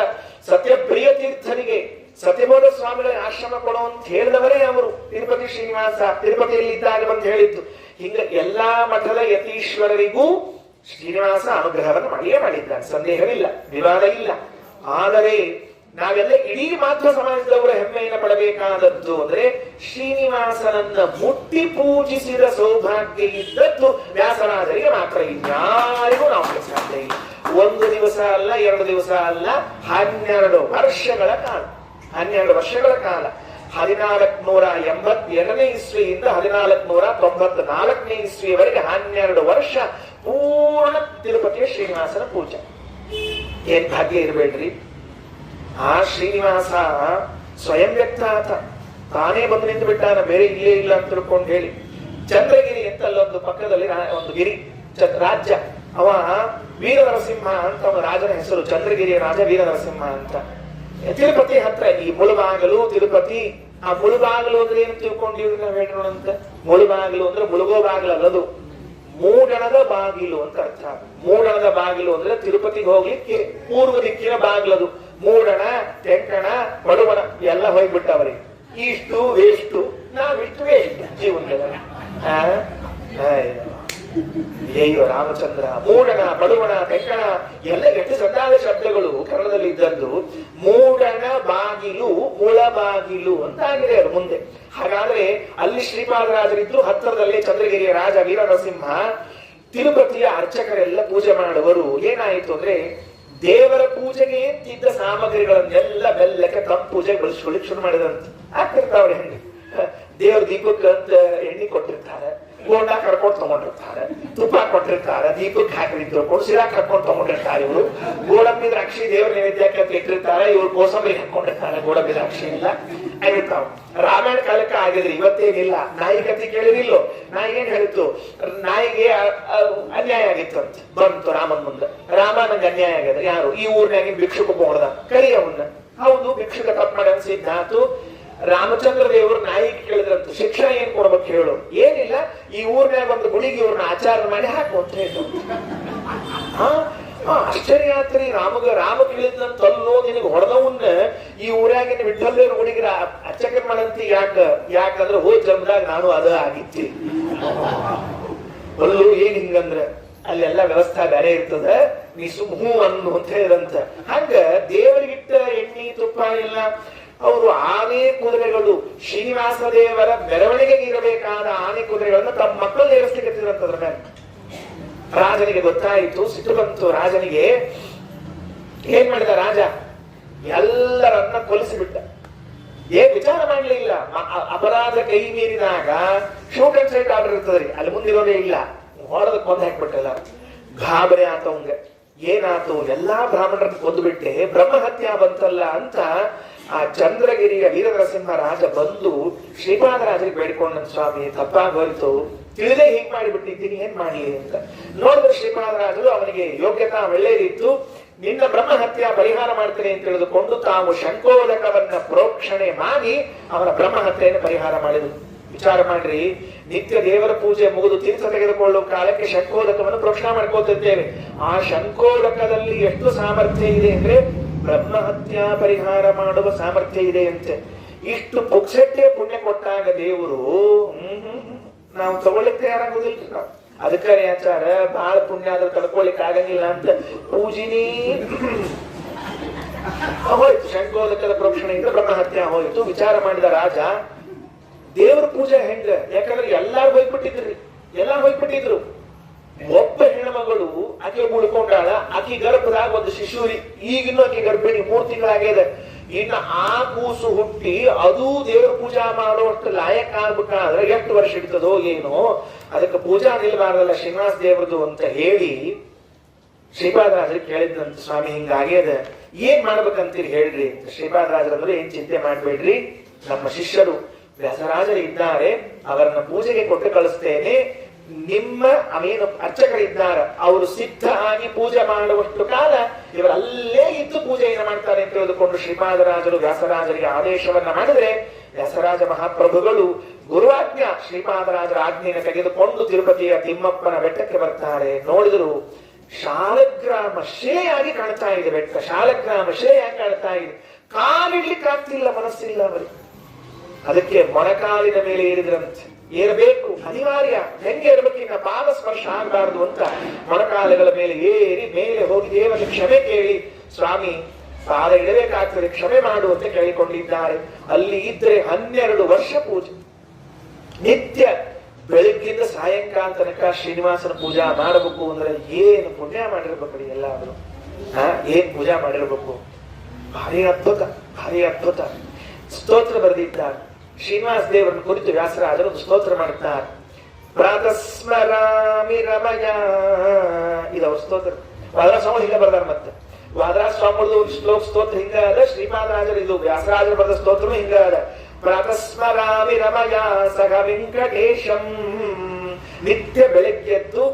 ಸತ್ಯಪ್ರಿಯ ತೀರ್ಥರಿಗೆ ಸತ್ಯಬೋಧ ಸ್ವಾಮಿಗಳ ಆಶ್ರಮ ಕೊಡೋ ಅಂತ ಹೇಳಿದವರೇ ಅವರು. ತಿರುಪತಿ ಶ್ರೀನಿವಾಸ ತಿರುಪತಿಯಲ್ಲಿದ್ದಾಗ ಬಂದು ಹೇಳಿದ್ದು. ಹಿಂಗ ಎಲ್ಲಾ ಮಠದ ಯತೀಶ್ವರರಿಗೂ ಶ್ರೀನಿವಾಸ ಅನುಗ್ರಹವನ್ನು ಮಾಡಿಯೇ ಮಾಡಿದ್ದಾನೆ, ಸಂದೇಹವಿಲ್ಲ, ವಿವಾದ ಇಲ್ಲ. ಆದರೆ ನಾವೆಲ್ಲ ಇಡೀ ಮಾಧ್ವ ಸಮಾಜದವರ ಹೆಮ್ಮೆಯನ್ನು ಪಡಬೇಕಾದದ್ದು ಅಂದ್ರೆ ಶ್ರೀನಿವಾಸನನ್ನ ಮುಟ್ಟಿ ಪೂಜಿಸಿದ ಸೌಭಾಗ್ಯ ಇದ್ದದ್ದು ವ್ಯಾಸರಾಜರಿಗೆ ಮಾತ್ರ, ಇನ್ಯಾರಿಗೂ ನಾವು ಸಾಧ್ಯ ಇಲ್ಲ. 1 ದಿವಸ ಅಲ್ಲ, 2 ದಿವಸ ಅಲ್ಲ, 12 ವರ್ಷಗಳ ಕಾಲ. 12 ವರ್ಷಗಳ ಕಾಲ 1482 ಇಸ್ವಿಯಿಂದ 1494 ಇಸ್ವಿಯವರೆಗೆ 12 ವರ್ಷ ಪೂರ್ಣ ತಿರುಪತಿಯ ಶ್ರೀನಿವಾಸನ ಪೂಜೆ. ಏನ್ ಭಾಗ್ಯ ಇರಬೇಡ್ರಿ. ಆ ಶ್ರೀನಿವಾಸ ಸ್ವಯಂ ವ್ಯಕ್ತ ಆತ, ತಾನೇ ಬಂದು ನಿಂತು ಬಿಟ್ಟಾನ, ಬೇರೆ ಇಲ್ಲೇ ಇಲ್ಲ ಅಂತ ತಿಳ್ಕೊಂಡು ಹೇಳಿ. ಚಂದ್ರಗಿರಿ ಅಂತ ಅಲ್ಲೊಂದು ಪಕ್ಕದಲ್ಲಿ ಒಂದು ಗಿರಿ ರಾಜ್ಯ, ಅವ ವೀರ ನರಸಿಂಹ ಅಂತ ಅವನ ರಾಜನ ಹೆಸರು. ಚಂದ್ರಗಿರಿಯ ರಾಜ ವೀರ ನರಸಿಂಹ ಅಂತ. ತಿರುಪತಿ ಹತ್ರ ಈ ಮುಳುಬಾಗಲು ತಿರುಪತಿ. ಆ ಮುಳುಬಾಗಲು ಅಂದ್ರೆ ಏನು ತಿಳ್ಕೊಂಡಿವ್ರಿ ನಾವ್ ಹೇಳೋಣಂತ. ಮುಳುಬಾಗಿಲು ಅಂದ್ರೆ ಮುಳುಗೋ ಬಾಗಿಲಲ್ಲದು, ಮೂಡಣದ ಬಾಗಿಲು ಅಂತ ಅರ್ಥ. ಮೂಡಣದ ಬಾಗಿಲು ಅಂದ್ರೆ ತಿರುಪತಿಗೆ ಹೋಗ್ಲಿಕ್ಕೆ ಪೂರ್ವ ದಿಕ್ಕಿನ ಬಾಗಿಲದು. ಮೂಡಣ, ತೆಂಕಣ, ಬಡವಣ ಎಲ್ಲ ಹೋಗ್ಬಿಟ್ಟವರಿಗೆ. ಇಷ್ಟು ವೇಸ್ಟು, ನಾವಿಷ್ಟು ವೇಸ್ಟ್ ಜೀವನದಲ್ಲಿ. ಅಯ್ಯೋ ರಾಮಚಂದ್ರ, ಮೂಡಣ, ಬಡವಣ, ತೆಕ್ಕಣ ಎಲ್ಲ ಎಷ್ಟು ಚಂದಾದ ಶಬ್ದಗಳು ಕನ್ನಡದಲ್ಲಿ ಇದ್ದದ್ದು. ಮೂಡಣ ಬಾಗಿಲು, ಮುಳಬಾಗಿಲು ಅಂತ ಆಗಿದೆ ಅದು ಮುಂದೆ. ಹಾಗಾದ್ರೆ ಅಲ್ಲಿ ಶ್ರೀಪಾದರಾಜರಿದ್ರು, ಹತ್ತಿರದಲ್ಲಿ ಚಂದ್ರಗಿರಿಯ ರಾಜ ವೀರನರಸಿಂಹ, ತಿರುಪತಿಯ ಅರ್ಚಕರೆಲ್ಲ ಪೂಜೆ ಮಾಡುವರು. ಏನಾಯ್ತು ಅಂದ್ರೆ ದೇವರ ಪೂಜೆಗೆ ಇದ್ದ ಸಾಮಗ್ರಿಗಳನ್ನೆಲ್ಲ ಬೆಲ್ಲಕ್ಕೆ ತಮ್ಮ ಪೂಜೆಗೆ ಬಳಸ್ಕೊಳ್ಳಿಕ್ ಶುರು ಮಾಡಿದಂತೆ. ಆಗ್ತಿರ್ತಾವ್ರೆ ಹೆಂಗೆ, ದೇವ್ರ ದೀಪಕ್ಕೆ ಅಂತ ಎಣ್ಣೆ ಕೊಟ್ಟಿರ್ತಾರೆ, ಗೋಂಡ ಕರ್ಕೊಂಡು ತಗೊಂಡಿರ್ತಾರೆ, ತುಪ್ಪ ಕೊಟ್ಟಿರ್ತಾರೆ, ದೀಪಕ್ಕೆ ಹಾಕಿದ್ರು ಕೊಡ್ಸಿರಾ ಕರ್ಕೊಂಡು ತಗೊಂಡಿರ್ತಾರೆ. ಇವರು ಗೋಡಂಬಿ ದ್ರಾಕ್ಷಿ ದೇವ್ರ ನೈವೇದ್ಯಕ್ಕೆ ಅಂತ ಇಟ್ಟಿರ್ತಾರೆ, ಇವ್ರು ಕೋಸಂಬರಿ ಹಾಕೊಂಡಿರ್ತಾರೆ, ಗೋಡಂಬಿ ದ್ರಾಕ್ಷಿ ಇಲ್ಲ ಆಗಿರ್ತಾವ. ರಾಮಾಯಣ ಕಾಲಕ್ಕೆ ಆಗಿದ್ರಿ, ಇವತ್ತೇನಿಲ್ಲ. ನಾಯಿ ಕಥೆ ಕೇಳಿರಿಲ್ಲೋ, ನಾಯಿ ಏನ್ ಹೇಳಿತ್ತು, ನಾಯಿಗೆ ಅನ್ಯಾಯ ಆಗಿತ್ತು ಅಂತ ಬಂತು ರಾಮನ್ ಮುಂದೆ. ರಾಮ ನಂಗೆ ಅನ್ಯಾಯ ಆಗ್ಯದ, ಯಾರು ಈ ಊರ್ನಾಗ ಭಿಕ್ಷುಕ ಹೊಡೆದ, ಕರಿ ಅವನ್ನ. ಹೌದು, ಭಿಕ್ಷುಕ ತಪ್ಪು ಮಾಡಿ ಅನ್ಸಿದ್ದಾತು. ರಾಮಚಂದ್ರ ದೇವರು ನಾಯಿಗೆ ಕೇಳಿದ್ರಂತ, ಶಿಕ್ಷಣ ಏನ್ ಕೊಡ್ಬೇಕು ಹೇಳು. ಏನಿಲ್ಲ, ಈ ಊರ್ನಾಗ ಒಂದು ಗುಡಿಗೆ ಇವ್ರನ್ನ ಆಚಾರ ಮಾಡಿ ಹಾಕು ಅಂತ ಹೇಳಿದ್ರು. ಆಶ್ಚರ್ಯ ಆತ್ರಿ ರಾಮ ಕೇಳಿದ್ನಂತಲ್ಲೋ, ನಿನಗೆ ಹೊಡೆದವನ್ನ ಈ ಊರಾಗಿನ ವಿಠ್ಠಲ್ದೇವ್ರ ಗುಡಿಗೆ ಅರ್ಚಕರ್ ಮಾಡಂತಿ ಯಾಕಂದ್ರೆ ಹೋದ್ ಜನ್ಮದಾಗ ನಾನು ಅದ ಆಗಿತ್ತಿ. ಅಲ್ಲೂ ಏನ್ ಹಿಂಗಂದ್ರ ಅಲ್ಲೆಲ್ಲ ವ್ಯವಸ್ಥೆ ಬೇರೆ ಇರ್ತದ, ನೀ ಹೂ ಅನ್ನು ಅಂತ ಹೇಳಿದಂತ. ಹಂಗ ದೇವರಿಗಿಟ್ಟ ಎಣ್ಣೆ ತುಪ್ಪ ಎಲ್ಲ ಅವರು ಆನೆ ಕುದುರೆಗಳು, ಶ್ರೀನಿವಾಸ ದೇವರ ಮೆರವಣಿಗೆಗೆ ಇರಬೇಕಾದ ಆನೆ ಕುದುರೆಗಳನ್ನ ತಮ್ಮ ಮಕ್ಕಳು ನೇರಿಸ್ಲಿಕ್ಕಂತದ್ರ ಮೇಲೆ ರಾಜನಿಗೆ ಗೊತ್ತಾಯಿತು, ಸಿಟ್ಟು ಬಂತು ರಾಜನಿಗೆ. ಏನ್ ಮಾಡಿದ ರಾಜ, ಎಲ್ಲರನ್ನ ಕೊಲಿಸಿಬಿಟ್ಟ. ಏನ್ ವಿಚಾರ ಮಾಡ್ಲಿಲ್ಲ. ಅಪರಾಧ ಕೈ ಮೀರಿದಾಗ ಶೂಟ್ ಅಂಡ್ ಸೈಟ್ ಆರ್ಡರ್ ಇರ್ತದ್ರಿ, ಅಲ್ಲಿ ಮುಂದಿರೋದೇ ಇಲ್ಲ, ಹೊಡೆದ ಕೊಂದು ಹಾಕ್ಬಿಟ್ಟಲ್ಲ. ಗಾಬರಿ ಆತವಂಗ. ಏನಾತು, ಎಲ್ಲಾ ಬ್ರಾಹ್ಮಣರನ್ನ ಕೊಂದುಬಿಟ್ಟೆ, ಬ್ರಹ್ಮಹತ್ಯ ಬಂತಲ್ಲ ಅಂತ ಆ ಚಂದ್ರಗಿರಿಯ ವೀರನರಸಿಂಹ ರಾಜ ಬಂದು ಶ್ರೀಪಾದರಾಜರಿಗೆ ಬೇಡಿಕೊಂಡ, ಸ್ವಾಮಿ ತಪ್ಪಾಗೋಯ್ತು, ತಿಳಿದೇ ಹೀಗ್ ಮಾಡಿಬಿಟ್ಟಿದ್ದೀನಿ, ಏನ್ ಮಾಡ್ಲಿ ಅಂತ. ನೋಡಿದ್ರೆ ಶ್ರೀಪಾದರಾಜರು ಅವನಿಗೆ ಯೋಗ್ಯತಾ ಒಳ್ಳೆಯದಿತ್ತು, ನಿನ್ನ ಬ್ರಹ್ಮಹತ್ಯ ಪರಿಹಾರ ಮಾಡ್ತೇನೆ ಅಂತ ತಿಳಿದುಕೊಂಡು ತಾವು ಶಂಕೋದಕವನ್ನ ಪ್ರೋಕ್ಷಣೆ ಮಾಡಿ ಅವನ ಬ್ರಹ್ಮಹತ್ಯೆಯನ್ನು ಪರಿಹಾರ ಮಾಡಿದರು. ವಿಚಾರ ಮಾಡ್ರಿ, ನಿತ್ಯ ದೇವರ ಪೂಜೆ ಮುಗಿದು ತೀರ್ಥ ತೆಗೆದುಕೊಳ್ಳುವ ಕಾಲಕ್ಕೆ ಶಂಕೋದಕವನ್ನು ಪ್ರೋಕ್ಷಣೆ ಮಾಡ್ಕೋತಿದ್ದೇವೆ. ಆ ಶಂಕೋದಕದಲ್ಲಿ ಎಷ್ಟು ಸಾಮರ್ಥ್ಯ ಇದೆ ಅಂದ್ರೆ ಬ್ರಹ್ಮಹತ್ಯ ಪರಿಹಾರ ಮಾಡುವ ಸಾಮರ್ಥ್ಯ ಇದೆ ಅಂತೆ. ಇಷ್ಟು ಪುಕ್ಸಟ್ಟೆ ಪುಣ್ಯ ಕೊಟ್ಟಾಗ ದೇವರು ನಾವು ತಗೊಳ್ಳಿಕ್ ತಯಾರಾಗುದಿಲ್ಲ. ಅದಕ್ಕೆ ಆಚಾರ ಬಹಳ ಪುಣ್ಯ ಆದ್ರೆ ತಡ್ಕೊಳಿಕ್ ಆಗಂಗಿಲ್ಲ ಅಂತ ಪೂಜಿನೇ ಹೋಯ್ತು. ಶಂಕೋದಕದ ಪ್ರೋಕ್ಷಣೆಯಿಂದ ಬ್ರಹ್ಮಹತ್ಯ ಹೋಯ್ತು. ವಿಚಾರ ಮಾಡಿದ ರಾಜ, ದೇವ್ರ ಪೂಜೆ ಹೆಂಗ, ಯಾಕಂದ್ರೆ ಎಲ್ಲಾರು ಹೋಗ್ಬಿಟ್ಟಿದ್ರು. ಒಬ್ಬ ಹೆಣ್ಮಗಳು ಆಕೆ ಮುಡ್ಕೊಂಡಾಳ, ಆಕಿ ಗರ್ಭದಾಗ ಒಂದು ಶಿಶುರಿ, ಈಗಿನ್ನೂ ಆಕೆ ಗರ್ಭಿಣಿ 3 ತಿಂಗಳಾಗ್ಯದ. ಇನ್ನು ಆ ಕೂಸು ಹುಟ್ಟಿ ಅದು ದೇವ್ರ ಪೂಜಾ ಮಾಡುವಷ್ಟು ಲಾಯಕ್ ಆಗ್ಬೇಕಾದ್ರೆ ಎಷ್ಟು ವರ್ಷ ಇಡ್ತದೋ ಏನೋ. ಅದಕ್ಕೆ ಪೂಜಾ ನಿಲ್ಬಾರ್ದಲ್ಲ ಶ್ರೀನಿವಾಸ ದೇವ್ರದು ಅಂತ ಹೇಳಿ ಶ್ರೀಪಾದರಾಜರಿಗೆ ಕೇಳಿದ್ರಂತ, ಸ್ವಾಮಿ ಹಿಂಗಾಗ್ಯದ, ಏನ್ ಮಾಡ್ಬೇಕಂತೀರಿ ಹೇಳ್ರಿ ಅಂತ. ಶ್ರೀಪಾದರಾಜರಂದ್ರೆ ಏನ್ ಚಿಂತೆ ಮಾಡ್ಬೇಡ್ರಿ, ನಮ್ಮ ಶಿಷ್ಯರು ವ್ಯಾಸರಾಜರು ಇದ್ದಾರೆ, ಅವರನ್ನ ಪೂಜೆಗೆ ಕೊಟ್ಟು ಕಳಿಸ್ತೇನೆ. ನಿಮ್ಮ ಅವೇನು ಅರ್ಚಕರಿದ್ದಾರೆ ಅವರು ಸಿದ್ಧ ಆಗಿ ಪೂಜೆ ಮಾಡುವಷ್ಟು ಕಾಲ ಇವರಲ್ಲೇ ಇದ್ದು ಪೂಜೆಯನ್ನು ಮಾಡ್ತಾರೆ ಅಂತ ತಿಳಿದುಕೊಂಡು ಶ್ರೀಪಾದರಾಜರು ವ್ಯಾಸರಾಜರಿಗೆ ಆದೇಶವನ್ನ ಮಾಡಿದ್ರೆ, ವ್ಯಾಸರಾಜ ಮಹಾಪ್ರಭುಗಳು ಗುರುವಾಜ್ಞಾ ಶ್ರೀಪಾದರಾಜರ ಆಜ್ಞೆಯನ್ನು ತೆಗೆದುಕೊಂಡು ತಿರುಪತಿಯ ತಿಮ್ಮಪ್ಪನ ಬೆಟ್ಟಕ್ಕೆ ಬರ್ತಾರೆ. ನೋಡಿದ್ರು ಶಾಲಗ್ರಾಮ ಶಿಲೆಯಾಗಿ ಕಾಣ್ತಾ ಇದೆ ಬೆಟ್ಟ, ಶಾಲಗ್ರಾಮ ಶಿಲೆಯಾಗಿ ಕಾಣ್ತಾ ಇದೆ. ಕಾಲಿಡ್ಲಿಕ್ಕೆ ಆಗ್ತಿಲ್ಲ, ಮನಸ್ಸಿಲ್ಲ ಅವರಿಗೆ. ಅದಕ್ಕೆ ಮೊಣಕಾಲಿನ ಮೇಲೆ ಏರಿದ್ರಂತೆ. ಏರಬೇಕು, ಅನಿವಾರ್ಯ. ಹೆಂಗೆ ಇರಬೇಕಿನ್ನ ಪಾದ ಸ್ಪರ್ಶ ಆಗಬಾರದು ಅಂತ ಮೊಣಕಾಲುಗಳ ಮೇಲೆ ಏರಿ ಮೇಲೆ ಹೋಗಿ ದೇವರಿಗೆ ಕ್ಷಮೆ ಕೇಳಿ, ಸ್ವಾಮಿ ಪಾದ ಇಡಬೇಕಾಗ್ತದೆ, ಕ್ಷಮೆ ಮಾಡು ಅಂತ ಕೇಳಿಕೊಂಡಿದ್ದಾರೆ. ಅಲ್ಲಿ ಇದ್ರೆ 12 ವರ್ಷ ಪೂಜೆ, ನಿತ್ಯ ಬೆಳಗ್ಗಿಂದ ಸಾಯಂಕಾಲ ತನಕ ಶ್ರೀನಿವಾಸನ ಪೂಜಾ ಮಾಡಬೇಕು ಅಂದ್ರೆ ಏನು ಪುಣ್ಯ ಮಾಡಿರ್ಬೇಕು ಎಲ್ಲಾದ್ರೂ. ಏನ್ ಪೂಜಾ ಮಾಡಿರ್ಬೇಕು, ಭಾರಿ ಅದ್ಭುತ, ಭಾರಿ ಅದ್ಭುತ. ಸ್ತೋತ್ರ ಬರೆದಿದ್ದಾರೆ ಶ್ರೀನಿವಾಸ ದೇವರನ್ನು ಕುರಿತು. ವ್ಯಾಸರಾಜರು ಒಂದು ಸ್ತೋತ್ರ ಮಾಡುತ್ತಾರೆ, ಪ್ರಾತಸ್ಮರಾಮಿ ರಮಯ, ಇದವ್ರ ಸ್ತೋತ್ರ. ವಾದರಾಜ ಸ್ವಾಮಿ ಹಿಂಗ ಬರ್ದಾರ. ಮತ್ತೆ ವಾದರಾಜ ಸ್ವಾಮಿದು ಸ್ತೋತ್ರ ಹಿಂಗ ಅದ, ಶ್ರೀಪಾದರಾಜರು ಇದು ವ್ಯಾಸರಾಜರು ಬರೆದ ಸ್ತೋತ್ರ ಹಿಂಗ ಅದ. ಪ್ರಾತಸ್ಮರಾಮಿ ರಮಯ ಸಗ ವೆಂಕಟೇಶಂ, ನಿತ್ಯ ಬೆಳಗ್ಗೆದ್ದು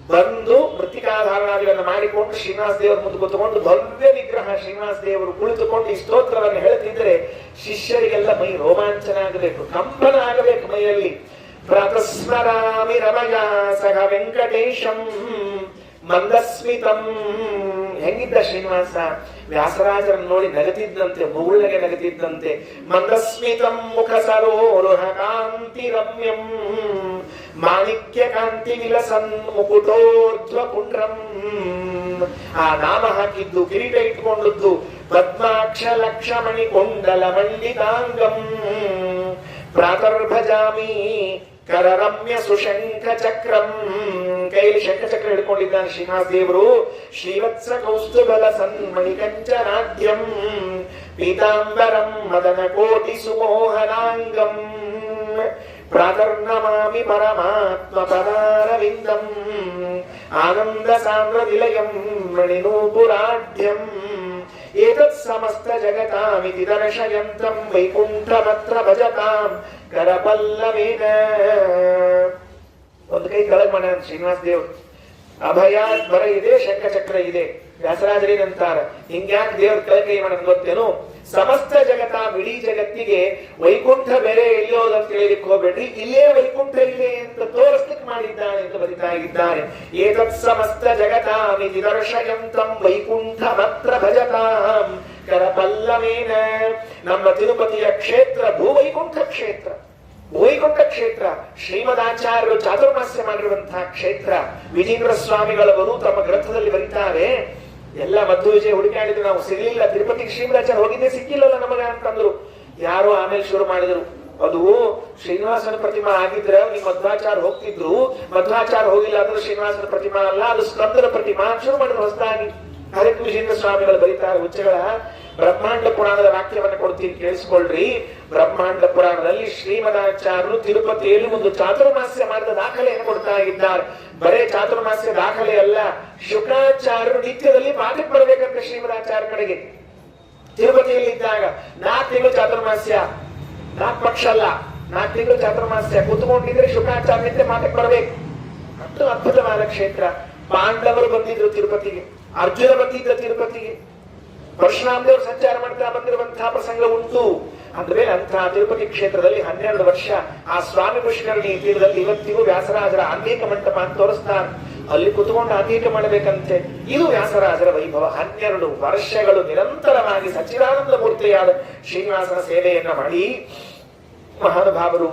ಬಂದು ಮೃತ್ತಿಕಾಧಾರಣಾದಿಗಳನ್ನು ಮಾಡಿಕೊಂಡು ಶ್ರೀನಿವಾಸ ದೇವರ ಮುಂದೆ ಕೂತ್ಕೊಂಡು ಭವ್ಯ ವಿಗ್ರಹ ಶ್ರೀನಿವಾಸ ದೇವರು ಕುಳಿತುಕೊಂಡು ಈ ಸ್ತೋತ್ರವನ್ನು ಹೇಳ್ತಿದ್ರೆ ಶಿಷ್ಯರಿಗೆಲ್ಲ ಮೈ ರೋಮಾಂಚನ ಆಗಬೇಕು, ಕಂಪನ ಆಗಬೇಕು ಮೈಯಲ್ಲಿ. ಪ್ರಾತಸ್ಮರಾಮಿ ರಮಯ ಸಹ ವೆಂಕಟೇಶಂ, ಮಂದಸ್ಮಿತಂ. ಹೆಂಗಿದ್ದ ಶ್ರೀನಿವಾಸ? ವ್ಯಾಸರಾಜರನ್ನು ನೋಡಿ ನಗತಿದ್ದಂತೆ, ಮುಗುಳ್ನಗೆ ನಗತಿದ್ದಂತೆ. ಮಂದಸ್ಮಿತಂ ಮುಖ ಸರೋರುಹ ಕಾಂತಿ ರಮ್ಯಂ ಮಾಣಿಕ್ಯ ಕಾಂತಿ ವಿಲಸನ್ ಮುಕುಟೋರ್ಧ್ವ ಪುಂಡ್ರಂ. ಆ ನಾಮ ಹಾಕಿದ್ದು, ಕಿರೀಟ ಇಟ್ಕೊಂಡದ್ದು, ಪದ್ಮಾಕ್ಷ ಲಕ್ಷಮಣಿ ಕೊಂಡಲ ಮಂಡಿತಾಂಗಂ. ಪ್ರಾತರ್ಭಜಾಮಿ ಕರರಮ್ಯ ಸುಶಂಖ ಚಕ್ರಂ. ಕೈಯಲ್ಲಿ ಶಂಖಚಕ್ರ ಹಿಡ್ಕೊಂಡಿದ್ದಾನೆ ಶ್ರೀನಿವಾಸ ದೇವರು. ಶ್ರೀವತ್ಸ ಕೌಸ್ತುಭಲ ಸನ್ಮಣಿ ಕಂಚನಾಢ್ಯಂ ಪೀತಾಂಬರಂ ಮದನ ಕೋಟಿ ಸುಮೋಹನಾಂಗಂ. ಪ್ರಾತರ್ನಮಾಮಿ ಪರಮಾತ್ಮ ಪದಾರವಿಂದಂ ಆನಂದ ಸಾಂದ್ರ ನಿಲಯಂ ಮಣಿನೂಪುರಾಢ್ಯಂ. ಏತತ್ ಸಮಸ್ತ ಜಗತಾಮಿತಿ ದರ್ಶಯಂತಂ ವೈಕುಂಠಮತ್ರ ಭಜತಾಂ ಕರಪಲ್ಲವೇನ. ಒಂದು ಕೈ ಕೆಳಗೆ ಮಾಡ ಶ್ರೀನಿವಾಸ ದೇವ್. ಅಭಯ ಬರ ಇದೆ, ಶಂಖಚಕ್ರ ಇದೆ. ವ್ಯಾಸರಾಜರೇನಂತಾರ, ಹಿಂಗ್ಯಾಕೆ ದೇವ್ರ ಕೈ ಮಾಡೋದು ಗೊತ್ತೇನು? ಸಮಸ್ತ ಜಗತ್ತ, ಇಡೀ ಜಗತ್ತಿಗೆ ವೈಕುಂಠ ಬೇರೆ ಎಲ್ಲೋದಂತ ಹೇಳಿಲಿಕ್ಕೆ ಹೋಗ್ಬೇಡ್ರಿ, ಇಲ್ಲೇ ವೈಕುಂಠ ಇದೆ ಅಂತ ತೋರಿಸ್ಲಿಕ್ಕೆ ಮಾಡಿದ್ದಾನೆ ಅಂತ ಬರಿತಾ ಇದ್ದಾರೆ. ಏತತ್ ಸಮಸ್ತ ಜಗತಾಮಿತಿ ದರ್ಶಯಂತಂ ವೈಕುಂಠ ಮಾತ್ರ ಭಜತಾಂ ಕರಪಲ್ಲವೇನ. ನಮ್ಮ ತಿರುಪತಿಯ ಕ್ಷೇತ್ರ ಭೂವೈಕುಂಠ ಕ್ಷೇತ್ರ. ವೈಕುಂಠ ಕ್ಷೇತ್ರ ಶ್ರೀಮದಾಚಾರ್ಯರು ಚಾತುರ್ಮಾಸ್ಯ ಮಾಡಿರುವಂತಹ ಕ್ಷೇತ್ರ. ವಿಜೇಂದ್ರ ಸ್ವಾಮಿಗಳವರು ತಮ್ಮ ಗ್ರಂಥದಲ್ಲಿ ಬರೀತಾರೆ, ಎಲ್ಲ ಮಧ್ವ ವಿಜಯ ಹುಡುಕಾಡಿದ್ರು, ನಾವು ಸಿಗಲಿಲ್ಲ. ತಿರುಪತಿಗೆ ಶ್ರೀಮದಾಚಾರ್ಯ ಹೋಗಿದ್ದೆ, ಸಿಕ್ಕಿಲ್ಲಲ್ಲ ನಮಗ ಅಂತಂದ್ರು. ಯಾರು ಆಮೇಲೆ ಶುರು ಮಾಡಿದ್ರು, ಅದು ಶ್ರೀನಿವಾಸನ ಪ್ರತಿಮಾ ಆಗಿದ್ರೆ ನೀವು ಮಧ್ವಾಚಾರ ಹೋಗ್ತಿದ್ರು, ಮಧ್ವಾಚಾರ ಹೋಗಿಲ್ಲ ಅಂದ್ರೆ ಶ್ರೀನಿವಾಸನ ಪ್ರತಿಮಾ ಅಲ್ಲ, ಅದು ಸ್ಕಂದನ ಪ್ರತಿಮಾ ಶುರು ಮಾಡಿದ್ರು ಹೊಸದಾಗಿ. ಹರಿಕ ವಿಜೇಂದ್ರ ಸ್ವಾಮಿಗಳು ಬರೀತಾರೆ ಹುಚ್ಚಗಳ ಬ್ರಹ್ಮಾಂಡ ಪುರಾಣದ ವಾಕ್ಯವನ್ನು ಕೊಡ್ತೀನಿ ಕೇಳಿಸ್ಕೊಳ್ರಿ. ಬ್ರಹ್ಮಾಂಡ ಪುರಾಣದಲ್ಲಿ ಶ್ರೀಮದಾಚಾರ್ಯರು ತಿರುಪತಿಯಲ್ಲಿ ಒಂದು ಚಾತುರ್ಮಾಸ್ಯ ಮಾಡಿದ ದಾಖಲೆಯನ್ನು ಕೊಡ್ತಾ ಇದ್ದಾರೆ. ಬರೇ ಚಾತುರ್ಮಾಸ್ಯ ದಾಖಲೆ ಅಲ್ಲ, ಶುಕ್ರಾಚಾರ್ಯರು ನಿತ್ಯದಲ್ಲಿ ಪಾಠಕ್ಕೆ ಬರಬೇಕಂತ ಶ್ರೀಮದಾಚಾರ್ಯ ಕಡೆಗೆ. ತಿರುಪತಿಯಲ್ಲಿ ಇದ್ದಾಗ 4 ತಿಂಗಳು ಚಾತುರ್ಮಾಸ್ಯ, 4 ಪಕ್ಷ ಅಲ್ಲ, 4 ತಿಂಗಳು ಚಾತುರ್ಮಾಸ್ಯ ಕೂತ್ಕೊಂಡಿದ್ರೆ ಶುಕ್ರಾಚಾರ್ಯ ನಿತ್ಯ ಪಾಠಕ್ಕೆ ಬರಬೇಕು. ಅಷ್ಟು ಅದ್ಭುತವಾದ ಕ್ಷೇತ್ರ. ಪಾಂಡವರು ಬಂದಿದ್ರು ತಿರುಪತಿಗೆ, ಅರ್ಜುನ ಬಂದಿದ್ದ ತಿರುಪತಿಗೆ, ಪರಶುರಾಮದೇವರು ಸಂಚಾರ ಮಾಡ್ತಾ ಬಂದಿರುವಂತಹ ಪ್ರಸಂಗ ಉಂಟು. ಅಂದ್ರೆ ಅಂತಹ ತಿರುಪತಿ ಕ್ಷೇತ್ರದಲ್ಲಿ 12 ವರ್ಷ ಆ ಸ್ವಾಮಿ ಪುಷ್ಕರಣಿ ತೀರದಲ್ಲಿ ಇವತ್ತಿಗೂ ವ್ಯಾಸರಾಜರ ಆಂತರಿಕ ಮಂಟಪ ಅಂತ ತೋರಿಸ್ತಾರೆ. ಅಲ್ಲಿ ಕುತ್ಕೊಂಡು ಆಂತರಿಕ ಮಾಡಬೇಕಂತೆ. ಇದು ವ್ಯಾಸರಾಜರ ವೈಭವ. 12 ವರ್ಷಗಳು ನಿರಂತರವಾಗಿ ಸಚ್ಚಿದಾನಂದ ಮೂರ್ತಿಯಾದ ಶ್ರೀನಿವಾಸನ ಸೇವೆಯನ್ನ ಮಾಡಿ ಮಹಾನುಭಾವರು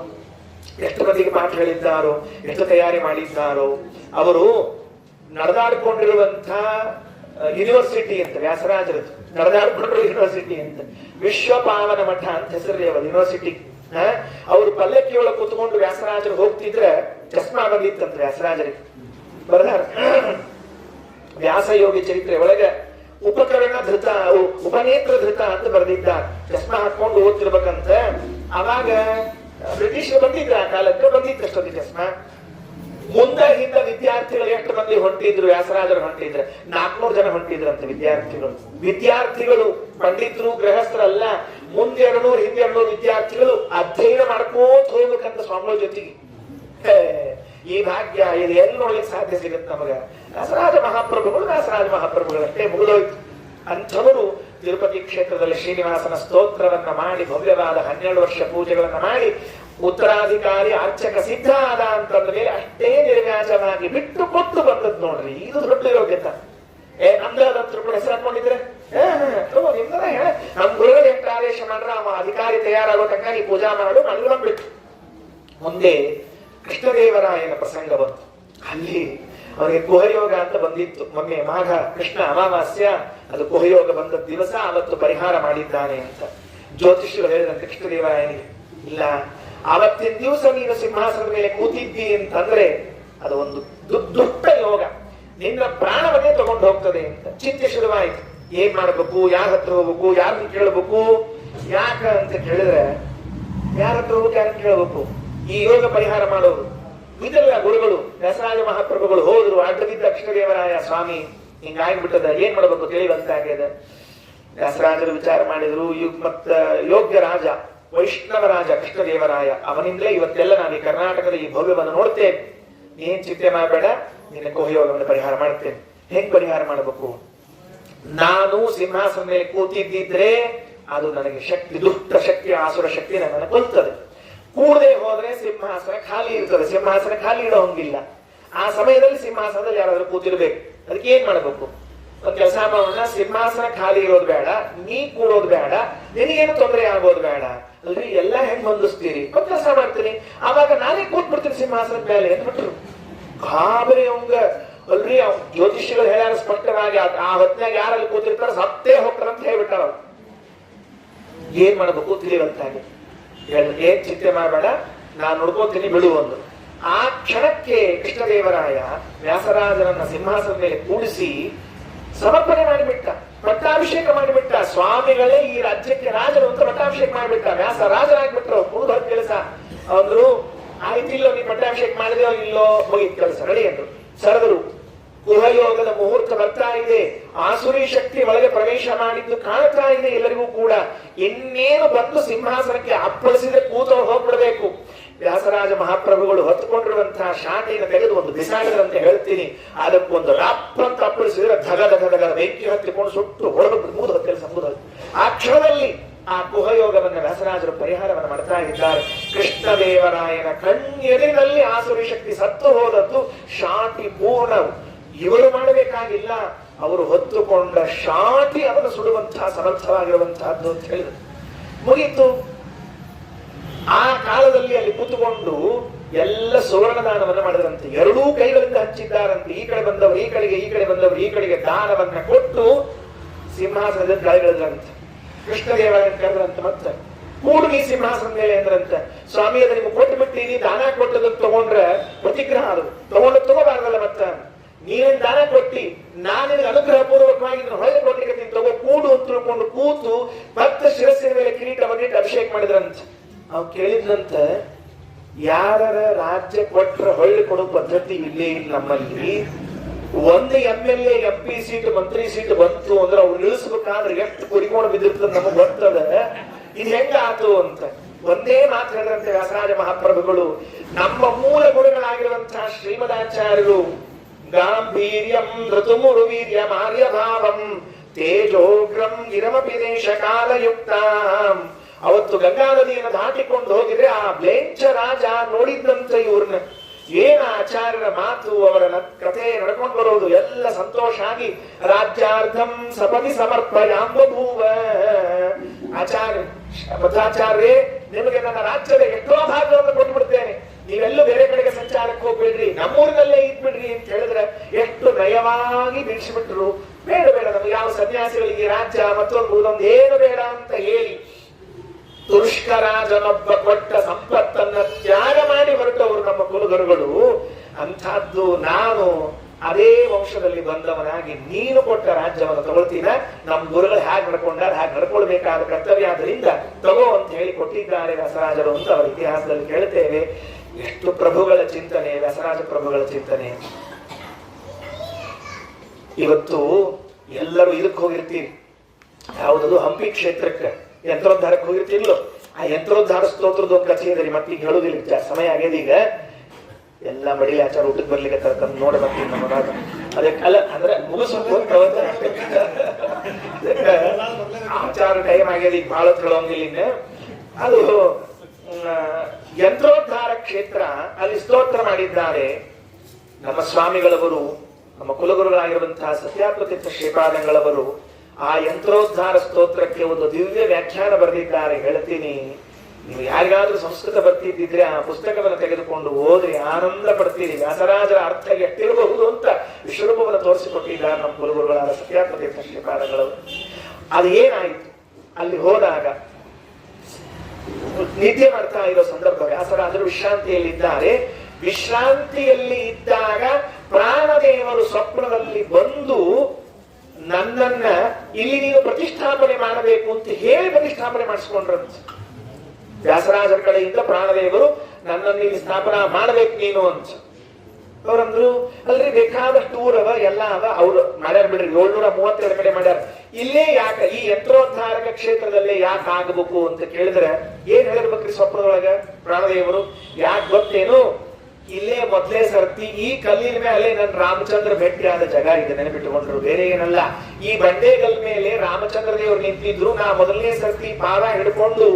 ಎಷ್ಟು ಮಂದಿಗೆ ಪಾಠ ಹೇಳಿದ್ದಾರೋ, ಎಷ್ಟು ತಯಾರಿ ಮಾಡಿದ್ದಾರೋ. ಅವರು ನಡೆದಾಡಿಕೊಂಡಿರುವಂತಹ ಯೂನಿವರ್ಸಿಟಿ ಅಂತ ವ್ಯಾಸರಾಜರದ್ದು, ನಡೆದಾಡ್ಕೊಂಡ್ರು ಯೂನಿವರ್ಸಿಟಿ ಅಂತ, ವಿಶ್ವಪಾವನ ಮಠ ಅಂತ ಹೆಸರು ಅವರು ಯೂನಿವರ್ಸಿಟಿ. ಅವರು ಪಲ್ಲಕ್ಕಿಯೊಳಗೆ ಕೂತ್ಕೊಂಡು ವ್ಯಾಸರಾಜರು ಹೋಗ್ತಿದ್ರೆ ಚಸ್ಮಾ ಬಂದಿತ್ತಂತ ವ್ಯಾಸರಾಜರಿಗೆ. ಬರದಾರ ವ್ಯಾಸಯೋಗಿ ಚರಿತ್ರೆ ಒಳಗೆ ಉಪಕರಣ ಧೃತ, ಉಪನೇತ್ರ ಧೃತ ಅಂತ ಬರೆದಿದ್ದಾರೆ. ಚಸ್ಮಾ ಹಾಕೊಂಡು ಓದ್ತಿರ್ಬೇಕಂತ. ಅವಾಗ ಬ್ರಿಟಿಷರು ಬಂದಿದ್ರು, ಆ ಕಾಲಕ್ಕೆ ಬಂದಿತ್ತು ಅಷ್ಟೊಂದು ಚಸ್ಮಾ. ಮುಂದೆ ಹಿಂದ ವಿದ್ಯಾರ್ಥಿಗಳು ಎಷ್ಟು ಮಂದಿ ಹೊಂಟಿದ್ರು, ವ್ಯಾಸರಾಜರು ಹೊಂಟಿದ್ರೆ 400 ಜನ ಹೊಂಟಿದ್ರಂತ ವಿದ್ಯಾರ್ಥಿಗಳು ಪಂಡಿತರು ಗೃಹಸ್ಥರಲ್ಲ. ಮುಂದೆ 200 ಹಿಂದೆ 200 ವಿದ್ಯಾರ್ಥಿಗಳು ಅಧ್ಯಯನ ಮಾಡ್ಕೋತ ಹೋಗ್ಬೇಕಂತ ಸ್ವಾಮಿಗಳ ಜೊತೆಗೆ. ಈ ಭಾಗ್ಯ ಇದು ಎಲ್ಲಿ ನೋಡ್ಲಿಕ್ಕೆ ಸಾಧ್ಯ ಸಿಗುತ್ತೆ ನಮಗ? ವ್ಯಾಸರಾಜ ಮಹಾಪ್ರಭುಗಳಷ್ಟೇ ಮುಗಿದೋಯ್ತು. ಅಂಥವರು ತಿರುಪತಿ ಕ್ಷೇತ್ರದಲ್ಲಿ ಶ್ರೀನಿವಾಸನ ಸ್ತೋತ್ರವನ್ನ ಮಾಡಿ ಭವ್ಯವಾದ 12 ವರ್ಷ ಪೂಜೆಗಳನ್ನ ಮಾಡಿ ಉತ್ತರಾಧಿಕಾರಿ ಅರ್ಚಕ ಸಿದ್ಧ ಆದ ಅಂತಂದ ಮೇಲೆ ಅಷ್ಟೇ ನಿರ್ವ್ಯಾಜವಾಗಿ ಬಿಟ್ಟು ಕೊಟ್ಟು ಬಂದದ್ದು ನೋಡ್ರಿ. ಇದು ದೊಡ್ಡ ಯೋಗ್ಯತೆ. ನಮ್ದಂತರು ಕೂಡ ಹೆಸರು ಹಾಕೊಂಡಿದ್ರೆ ನಮ್ ಗುರುಗಳು ಎಷ್ಟು ಆದೇಶ ಮಾಡ್ರ ಅವ ಅಧಿಕಾರಿ ತಯಾರಾಗೋ ತನಕ ಈ ಪೂಜಾ ಮಾಡು ನಡ್ಕೊಂಡ್ಬಿಟ್ಟು. ಮುಂದೆ ಕೃಷ್ಣದೇವರಾಯನ ಪ್ರಸಂಗ ಬಂತು. ಅಲ್ಲಿ ಅವರಿಗೆ ಕುಹಯೋಗ ಅಂತ ಬಂದಿತ್ತು. ಮೊನ್ನೆ ಮಾಘ ಕೃಷ್ಣ ಅಮಾವಾಸ್ಯ, ಅದು ಕುಹಯೋಗ ಬಂದ ದಿವಸ ಅವತ್ತು ಪರಿಹಾರ ಮಾಡಿದ್ದಾನೆ ಅಂತ ಜ್ಯೋತಿಷ್ಯರು ಹೇಳಿದಂತೆ ಕೃಷ್ಣದೇವರಾಯನಿಗೆ, ಇಲ್ಲ ಅವತ್ತಿನ ದಿವಸ ನೀನು ಸಿಂಹಾಸನದ ಮೇಲೆ ಕೂತಿದ್ದಿ ಅಂತಂದ್ರೆ ಅದು ಒಂದು ದುಷ್ಟ ಯೋಗ, ನಿನ್ನ ಪ್ರಾಣವನ್ನೇ ತಗೊಂಡು ಹೋಗ್ತದೆ ಅಂತ ಚಿಂತೆ ಶುರುವಾಯಿತು. ಏನ್ ಮಾಡ್ಬೇಕು, ಯಾರ ಹತ್ರ ಹೋಗ್ಬೇಕು, ಯಾರನ್ನ ಕೇಳಬೇಕು? ಯಾಕ ಅಂತ ಕೇಳಿದ್ರೆ ಯಾರ ಹತ್ರ ಹೋಗ್ಬೇಕು, ಯಾರನ್ನ ಕೇಳಬೇಕು? ಈ ಯೋಗ ಪರಿಹಾರ ಮಾಡೋರು ಇದೆಲ್ಲ ಗುರುಗಳು ವ್ಯಾಸರಾಜ ಮಹಾಪ್ರಭುಗಳು ಹೋದ್ರು. ಅಡ್ಡಬಿದ್ದ ಕೃಷ್ಣದೇವರಾಯ ಸ್ವಾಮಿ ಹಿಂಗಾಗ್ಬಿಟ್ಟದ, ಏನ್ ಮಾಡ್ಬೇಕು ತಿಳಿಯುವಂತಾಗ್ಯದ. ವ್ಯಾಸರಾಜರು ವಿಚಾರ ಮಾಡಿದ್ರು. ಮತ್ತ ಯೋಗ್ಯ ರಾಜ ವೈಷ್ಣವ ರಾಜ ಕೃಷ್ಣದೇವರಾಯ, ಅವನಿಂದಲೇ ಇವತ್ತೆಲ್ಲ ನಾನು ಈ ಕರ್ನಾಟಕದ ಈ ಭವ್ಯವನ್ನು ನೋಡ್ತೇನೆ. ನೀನ್ ಚಿಂತೆ ಮಾಡಬೇಡ, ನಿನ್ನ ಕುಹಯೋಗವನ್ನು ಪರಿಹಾರ ಮಾಡ್ತೇನೆ. ಹೆಂಗ್ ಪರಿಹಾರ ಮಾಡಬೇಕು? ನಾನು ಸಿಂಹಾಸನ ಮೇಲೆ ಕೂತಿದ್ದಿದ್ರೆ ಅದು ನನಗೆ ಶಕ್ತಿ, ದುಷ್ಟ ಶಕ್ತಿ, ಆಸುರ ಶಕ್ತಿ ನನ್ನನ್ನು ಕೊಲ್ತದೆ. ಕೂಡದೆ ಹೋದ್ರೆ ಸಿಂಹಾಸನ ಖಾಲಿ ಇರ್ತದೆ. ಸಿಂಹಾಸನ ಖಾಲಿ ಇಡೋ ಹಂಗಿಲ್ಲ. ಆ ಸಮಯದಲ್ಲಿ ಸಿಂಹಾಸನದಲ್ಲಿ ಯಾರಾದ್ರೂ ಕೂತಿರ್ಬೇಕು. ಅದಕ್ಕೆ ಏನ್ ಮಾಡ್ಬೇಕು? ಒಂದ್ ಕೆಲಸ ಮಾಡೋಣ, ಸಿಂಹಾಸನ ಖಾಲಿ ಇರೋದು ಬೇಡ, ನೀ ಕೂರೋದು ಬೇಡ, ನಿನಗೇನು ತೊಂದರೆ ಆಗೋದು ಬೇಡ ಅಲ್ರಿ, ಎಲ್ಲಾ ಹೆಂಗ್ ಹೊಂದಿಸ್ತೀರಿ? ಒಂದ್ ಕೆಲಸ ಮಾಡ್ತೀನಿ, ಅವಾಗ ನಾನೇ ಕೂತ್ಬಿಡ್ತೀನಿ ಸಿಂಹಾಸನದ ಮೇಲೆ ಅಂದ್ಬಿಟ್ರು. ಗಾಬರಿ ಅವಂಗ ಅಲ್ರಿ, ಜ್ಯೋತಿಷಿಗಳು ಹೇಳ್ಯಾರ ಸ್ಪಷ್ಟವಾಗಿ, ಆ ಹೊತ್ತಿನಾಗ ಯಾರಲ್ಲಿ ಕೂತಿರ್ತಾರ ಸತ್ತೇ ಹೋಗ್ತಾರಂತ ಹೇಳ್ಬಿಟ್ಟಾರ. ಏನ್ ಮಾಡ್ಬೇಕು ತಿಳಿವಂತಾಗಿ ಏನ್ ಚಿಂತೆ ಮಾಡಬೇಡ, ನಾನ್ ನೋಡ್ಕೋತೀನಿ ಬಿಡು ಒಂದು. ಆ ಕ್ಷಣಕ್ಕೆ ಕೃಷ್ಣದೇವರಾಯ ವ್ಯಾಸರಾಜರನ್ನ ಸಿಂಹಾಸನದ ಮೇಲೆ ಕೂಡಿಸಿ ಸಮರ್ಪಣೆ ಮಾಡಿಬಿಟ್ಟ, ಪಟ್ಟಾಭಿಷೇಕ ಮಾಡಿಬಿಟ್ಟ. ಸ್ವಾಮಿಗಳೇ ಈ ರಾಜ್ಯಕ್ಕೆ ರಾಜರು ಅಂತ ಪಟ್ಟಾಭಿಷೇಕ ಮಾಡಿಬಿಟ್ಟ. ವ್ಯಾಸ ರಾಜರಾಗ್ಬಿಟ್ರು. ಮುಗಿದ ಕೆಲಸ ಅಂದ್ರು. ಆಯ್ತಿಲ್ಲೋ, ನೀ ಪಟ್ಟಾಭಿಷೇಕ ಮಾಡಿದೋ ಇಲ್ಲೋ, ಮುಗಿದ ಕೆಲಸ ರೆಡಿ ಅಂದ್ರು. ಸರದರು. ಗೃಹಯೋಗದ ಮುಹೂರ್ತ ಬರ್ತಾ ಇದೆ, ಆಸುರಿ ಶಕ್ತಿ ಒಳಗೆ ಪ್ರವೇಶ ಮಾಡಿದ್ದು ಕಾಣ್ತಾ ಇದೆ ಎಲ್ಲರಿಗೂ ಕೂಡ. ಇನ್ನೇನು ಬಂದು ಸಿಂಹಾಸನಕ್ಕೆ ಅಪ್ಪಳಿಸಿದ್ರೆ ಕೂತೋ ಹೋಗ್ಬಿಡ್ಬೇಕು. ವ್ಯಾಸರಾಜ ಮಹಾಪ್ರಭುಗಳು ಹೊತ್ತುಕೊಂಡಿರುವಂತಹ ಶಾಟಿಯನ್ನು ತೆಗೆದು ಒಂದು ಬಿಸಾಡಿದ್ರಂತೆ ಹೇಳ್ತೀನಿ. ಅದಕ್ಕೊಂದು ರಾಪ್ರಂತ ಅಪ್ಪಳಿಸಿದ್ರೆ ಧಗ ಧಗ ಧಗ ಬೆಂಕಿ ಹತ್ತಿಕೊಂಡು ಸುಟ್ಟು ಹೊರಡು ಮುಗಿದ ಕೆಲಸ ಮುಗಿದ. ಆ ಕ್ಷಣದಲ್ಲಿ ಆ ಗುಹಯೋಗವನ್ನ ವ್ಯಾಸರಾಜರು ಪರಿಹಾರವನ್ನು ಮಾಡ್ತಾ ಇದ್ದಾರೆ. ಕೃಷ್ಣದೇವರಾಯನ ಕಣ್ಣೆದುರಿನಲ್ಲಿ ಆಸುರಿ ಶಕ್ತಿ ಸತ್ತು ಹೋದದ್ದು ಶಾಟಿ ಪೂರ್ಣ. ಇವರು ಮಾಡಬೇಕಾಗಿಲ್ಲ, ಅವರು ಹೊತ್ತುಕೊಂಡ ಶಾಟಿ ಅವನು ಸುಡುವಂತಹ ಸಮರ್ಥವಾಗಿರುವಂತಹದ್ದು ಅಂತ ಹೇಳಿದ್ರು. ಮುಗೀತು. ಆ ಕಾಲದಲ್ಲಿ ಅಲ್ಲಿ ಕೂತುಕೊಂಡು ಎಲ್ಲ ಸುವರ್ಣದಾನವನ್ನು ಮಾಡಿದ್ರಂತೆ. ಎರಡೂ ಕೈಗಳಿಂದ ಹಂಚಿದ್ದಾರಂತೆ. ಈ ಕಡೆ ಬಂದವರು ಈ ಕಡೆಗೆ, ಈ ಕಡೆ ಬಂದವರು ಈ ಕಡೆಗೆ ದಾನವನ್ನ ಕೊಟ್ಟು ಸಿಂಹಾಸನದ ಕೆಳಗಿಳಿದ್ರಂತೆ. ಕೃಷ್ಣದೇವರಾಯನ ಕರೆದ್ರಂತ ಮತ್ತೆ ಕೂಡು ನೀ ಸಿಂಹಾಸನ ಮೇಲೆ ಅಂದ್ರಂತ. ಸ್ವಾಮಿ ಅದ ನಿಮ್ಗೆ ಕೊಟ್ಟು ಬಿಟ್ಟಿನಿ, ದಾನ ಕೊಟ್ಟದನ್ನು ತಗೊಂಡ್ರೆ ಪ್ರತಿಗ್ರಹ ಅದು ತಗೋಬಾರ್ದಲ್ಲ. ಮತ್ತ ನೀನೇನ್ ದಾನ ಕೊಟ್ಟಿ, ನಾನು ಅನುಗ್ರಹ ಪೂರ್ವಕವಾಗಿ ಹೊಳೆ ಕೊಟ್ಟಿಗೆ ತಗೋ ಕೂಡು ಅಂತ ತಿಳ್ಕೊಂಡು ಕೂತು ಮತ್ತೆ ಶಿರಸ್ಸಿನ ಮೇಲೆ ಕಿರೀಟವನ್ನಿಟ್ಟು ಅಭಿಷೇಕ ಮಾಡಿದ್ರಂತ. ಅವ್ ಕೇಳಿದ್ರಂತ, ಯಾರ ರಾಜ್ಯ ಕೊಟ್ರ ಹೊಳ್ಳಿ ಕೊಡೋ ಪದ್ಧತಿ ಇಲ್ಲೇ ಇಲ್ಲ ನಮ್ಮಲ್ಲಿ. ಒಂದು MLA MP ಸೀಟ್ ಮಂತ್ರಿ ಸೀಟ್ ಬಂತು ಅಂದ್ರೆ ಅವ್ರು ಇಳಿಸ್ಬೇಕಾದ್ರೆ ಎಷ್ಟು ಕುರಿಕೊಂಡು ಬಿದ್ದಿರ್ತದ ನಮಗ್ ಗೊತ್ತದ. ಇದು ಹೆಂಗ ಆತು ಅಂತ ಒಂದೇ ಮಾತು ಹೇಳಿದ್ರಂತೆ ವ್ಯಾಸರಾಜ ಮಹಾಪ್ರಭುಗಳು. ನಮ್ಮ ಮೂಲ ಗುರುಗಳಾಗಿರುವಂತಹ ಶ್ರೀಮದಾಚಾರ್ಯರು ಗಾಂಭೀರ್ಯಂ ಋತುಮುರು ವೀರ್ಯ ಮಾರ್ಯಭಾವಂ ತೇಜೋಗ್ರಂ ಗಿರಮಪಿ ದೇಶ ಕಾಲಯುಕ್ತಾಂ. ಅವತ್ತು ಗಂಗಾ ನದಿಯನ್ನು ದಾಟಿಕೊಂಡು ಹೋಗಿದ್ರೆ ಆ ಬ್ಲೇಂಚ ರಾಜ ನೋಡಿದ್ದಂತ ಇವ್ರನ್ನ. ಏನ ಆಚಾರ್ಯರ ಮಾತು, ಅವರ ಕಥೆ ನಡ್ಕೊಂಡು ಬರೋದು ಎಲ್ಲ ಸಂತೋಷ ಆಗಿ ರಾಜ್ಯಾರ್ಧಂ ಸಪದಿ ಸಮರ್ಪಯಾಂಬಭೂವ. ಮಧ್ವಾಚಾರ್ಯರೇ, ನಿಮಗೆ ನನ್ನ ರಾಜ್ಯದ ಎಷ್ಟೋ ಭಾಗವನ್ನು ಕೊಟ್ಟು ಬಿಡ್ತೇನೆ, ನೀವೆಲ್ಲೂ ಬೇರೆ ಕಡೆಗೆ ಸಂಚಾರಕ್ಕೆ ಹೋಗ್ಬೇಡ್ರಿ, ನಮ್ಮೂರಿನಲ್ಲೇ ಇದ್ಬಿಡ್ರಿ ಅಂತ ಹೇಳಿದ್ರೆ ಎಷ್ಟು ನಯವಾಗಿ ಬಿಡಿಸಿಬಿಟ್ರು. ಬೇಡ ಬೇಡ, ನಮ್ಗೆ ಯಾವ ಸನ್ಯಾಸಿಗಳಿಗೆ ರಾಜ್ಯ ಮತ್ತೊಂದು ಏನು ಬೇಡ ಅಂತ ಹೇಳಿ ತುರುಷ್ಕರಾಜನೊಬ್ಬ ಕೊಟ್ಟ ಸಂಪತ್ತನ್ನ ತ್ಯಾಗ ಮಾಡಿ ಹೊರಟವರು ನಮ್ಮ ಕುಲಗುರುಗಳು. ಅಂಥದ್ದು ನಾನು ಅದೇ ವಂಶದಲ್ಲಿ ಬಂದವನಾಗಿ ನೀನು ಕೊಟ್ಟ ರಾಜ್ಯವನ್ನು ತಗೊಳ್ತೀನ, ನಮ್ಮ ಗುರುಗಳು ಹೇಗೆ ನಡ್ಕೊಂಡಾರ ಹಾಗೆ ನಡ್ಕೊಳ್ಬೇಕಾದ ಕರ್ತವ್ಯ ಆದ್ದರಿಂದ ತಗೋ ಅಂತ ಹೇಳಿ ಕೊಟ್ಟಿದ್ದಾರೆ ವ್ಯಾಸರಾಜರು ಅಂತ ಅವರ ಇತಿಹಾಸದಲ್ಲಿ ಕೇಳ್ತೇವೆ. ಎಷ್ಟು ಪ್ರಭುಗಳ ಚಿಂತನೆ, ವ್ಯಾಸರಾಜ ಪ್ರಭುಗಳ ಚಿಂತನೆ. ಇವತ್ತು ಎಲ್ಲರೂ ಇದಕ್ಕೆ ಹೋಗಿರ್ತೀವಿ, ಯಾವುದದು ಹಂಪಿ ಕ್ಷೇತ್ರಕ್ಕೆ ಯಂತ್ರೋದ್ಧಾರಕ್ಕೆ ಹೋಗಿರ್ತಿರ್ಲೋ. ಆ ಯಂತ್ರೋದ್ಧಾರ ಸ್ತೋತ್ರದ ಒಂದು ಕಥೆ ಇದೆ, ಮತ್ತೆ ಈಗ ಹೇಳುದಿಲ್ಲ, ಸಮಯ ಆಗ್ಯದ. ಈಗ ಎಲ್ಲ ಮಡಿಲಿ ಆಚಾರ ಊಟಕ್ಕೆ ಬರ್ಲಿಕ್ಕೆ ತರ್ಕೊಂಡು ನೋಡ ಬರ್ತೀನಿ ನಮ್ಮ ಅದಕ್ಕೆಲ್ಲ ಅಂದ್ರೆ ಮುಗಿಸ್ಬೇಕು ಆಚಾರ ಟೈಮ್ ಆಗ್ಯದ. ಈಗ ಬಹಳ ಹೇಳೋಂಗಿಲ್ಲ ಇನ್ನು. ಅದು ಯಂತ್ರೋದ್ಧಾರ ಕ್ಷೇತ್ರ, ಅಲ್ಲಿ ಸ್ತೋತ್ರ ಮಾಡಿದ್ದಾರೆ ನಮ್ಮ ಸ್ವಾಮಿಗಳವರು, ನಮ್ಮ ಕುಲಗುರುಗಳಾಗಿರುವಂತಹ ಸತ್ಯಾತ್ಮತೀರ್ಥ ಶ್ರೀಪಾದಂಗಳವರು. ಆ ಯಂತ್ರೋದ್ಧಾರ ಸ್ತೋತ್ರಕ್ಕೆ ಒಂದು ದಿವ್ಯ ವ್ಯಾಖ್ಯಾನ ಬರೆದಿದ್ದಾರೆ, ಹೇಳ್ತೀನಿ. ನೀವು ಯಾರಿಗಾದ್ರೂ ಸಂಸ್ಕೃತ ಬರ್ತಿದ್ದಿದ್ರೆ ಆ ಪುಸ್ತಕವನ್ನು ತೆಗೆದುಕೊಂಡು ಓದ್ರಿ, ಆನಂದ ಪಡ್ತೀರಿ. ವ್ಯಾಸರಾಜರ ಅರ್ಥ ಎಷ್ಟಿರಬಹುದು ಅಂತ ವಿಶ್ವರೂಪವನ್ನು ತೋರಿಸಿಕೊಟ್ಟಿದ್ದಾರೆ ನಮ್ಮ ಕುಲಗುರುಗಳಾದ ಸತ್ಯಾತ್ಮತೀರ್ಥ ಶ್ರೀಪಾದಂಗಳವರು. ಅದು ಏನಾಯಿತು, ಅಲ್ಲಿ ಹೋದಾಗ ನಿದ್ದೆ ಮಾಡ್ತಾ ಇರೋ ಸಂದರ್ಭ, ವ್ಯಾಸರಾಜರು ವಿಶ್ರಾಂತಿಯಲ್ಲಿದ್ದಾರೆ. ವಿಶ್ರಾಂತಿಯಲ್ಲಿ ಇದ್ದಾಗ ಪ್ರಾಣದೇವರು ಸ್ವಪ್ನದಲ್ಲಿ ಬಂದು ನನ್ನನ್ನ ಇಲ್ಲಿ ನೀನು ಪ್ರತಿಷ್ಠಾಪನೆ ಮಾಡಬೇಕು ಅಂತ ಹೇಳಿ ಪ್ರತಿಷ್ಠಾಪನೆ ಮಾಡಿಸ್ಕೊಂಡ್ರಂತ. ವ್ಯಾಸರಾಜರ ಕಡೆಯಿಂದ ಪ್ರಾಣದೇವರು ನನ್ನನ್ನು ಇಲ್ಲಿ ಸ್ಥಾಪನಾ ಮಾಡಬೇಕು ನೀನು ಅಂತ. ಅವ್ರಂದ್ರು, ಅಲ್ರಿ ಬೇಕಾದಷ್ಟು ಊರವ ಎಲ್ಲ ಅವ, ಅವ್ರು ಮಾಡ್ಯಾರ ಬಿಡ್ರಿ, 732 ಕಡೆ ಮಾಡ್ಯಾರ. ಇಲ್ಲೇ ಯಾಕೆ ಈ ಯಂತ್ರೋದ್ಧಾರಕ ಕ್ಷೇತ್ರದಲ್ಲೇ ಯಾಕೆ ಆಗಬೇಕು ಅಂತ ಕೇಳಿದ್ರೆ ಏನ್ ಹೇಳಿರ್ಬೇಕ್ರಿ ಸ್ವಪ್ನದೊಳಗ ಪ್ರಾಣದೇವರು? ಯಾಕೆ ಗೊತ್ತೇನು, ಇಲ್ಲೇ ಮೊದಲೇ ಸರ್ತಿ ಈ ಕಲ್ಲಿನ ಮೇಲೆ ನನ್ ರಾಮಚಂದ್ರ ಭೇಟಿ ಆದ ಜಾಗ ಇದೆ, ನೆನಪಿಟ್ಟುಕೊಂಡ್ರು, ಬೇರೆ ಏನಲ್ಲ. ಈ ಬಂಡೆಗಲ್ ಮೇಲೆ ರಾಮಚಂದ್ರ ದೇವರು ನಿಂತಿದ್ರು. ನಾ ಮೊದಲನೇ ಸರ್ತಿ ಪಾದ ಹಿಡ್ಕೊಂಡು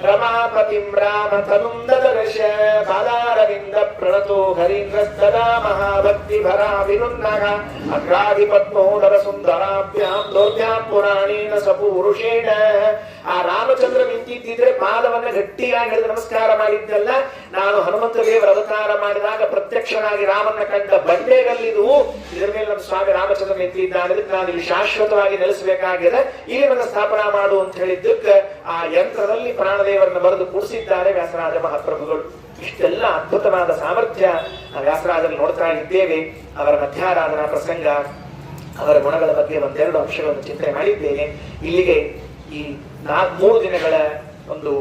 ರಮಾಪತಿಂ ರಾಮ ತನುಂದರ ದದರ್ಶ ಬಾಲಾರವಿಂದ ಪ್ರಣತೋ ಹರೀಂದ್ರಸ್ತದಾ ಮಹಾಭಕ್ತಿ ಭರ ವಿನುನ್ನಃ ಅಗ್ರಾಧಿಪತ್ಮೋದರ ಸುಂದರಾಭ್ಯಾಂ ದೌರ್ಭ್ಯಾಂ ಪುರಾಣೇನ ಸಪುರುಷೇಣ. ಆ ರಾಮಚಂದ್ರ ನಿಂತಿದ್ದಿದ್ರೆ ಪಾದವನ್ನ ಗಟ್ಟಿಯಾಗಿ ಹಿಡಿದು ನಮಸ್ಕಾರ ಮಾಡಿದ್ದಲ್ಲ, ನಾನು ಹನುಮಂತ ದೇವರ ಅವತಾರ ಮಾಡಿದಾಗ ಪ್ರತ್ಯಕ್ಷನಾಗಿ ರಾಮನ್ನ ಕಂಡ ಬಂಡೆಗಲ್ಲಿದು, ಇದರ ಮೇಲೆ ನಮ್ಮ ಸ್ವಾಮಿ ರಾಮಚಂದ್ರ ನಿಂತಿದ್ದಾನೆ, ನಾನು ಇಲ್ಲಿ ಶಾಶ್ವತವಾಗಿ ನೆಲೆಸಬೇಕಾಗಿದೆ, ಇಲ್ಲಿ ನನ್ನ ಸ್ಥಾಪನಾ ಮಾಡು ಅಂತ ಹೇಳಿದ್ದಕ್ಕೆ ಆ ಯಂತ್ರದಲ್ಲಿ ಪ್ರಾಣದೇವರನ್ನು ಬರೆದು ಕೂಡಿಸಿದ್ದಾರೆ ವ್ಯಾಸರಾಜ ಮಹಾಪ್ರಭುಗಳು. ಇಷ್ಟೆಲ್ಲ ಅದ್ಭುತವಾದ ಸಾಮರ್ಥ್ಯ ವ್ಯಾಸರಾಜಲ್ಲಿ ನೋಡ್ತಾ ಇದ್ದೇವೆ. ಅವರ ಮಧ್ಯಾರಾಧನಾ ಪ್ರಸಂಗ, ಅವರ ಗುಣಗಳ ಬಗ್ಗೆ ಒಂದೆರಡು ಅಂಶಗಳನ್ನು ಚಿಂತನೆ ಮಾಡಿದ್ದೇನೆ. ಇಲ್ಲಿಗೆ ಈ 3 ದಿನಗಳ ಒಂದು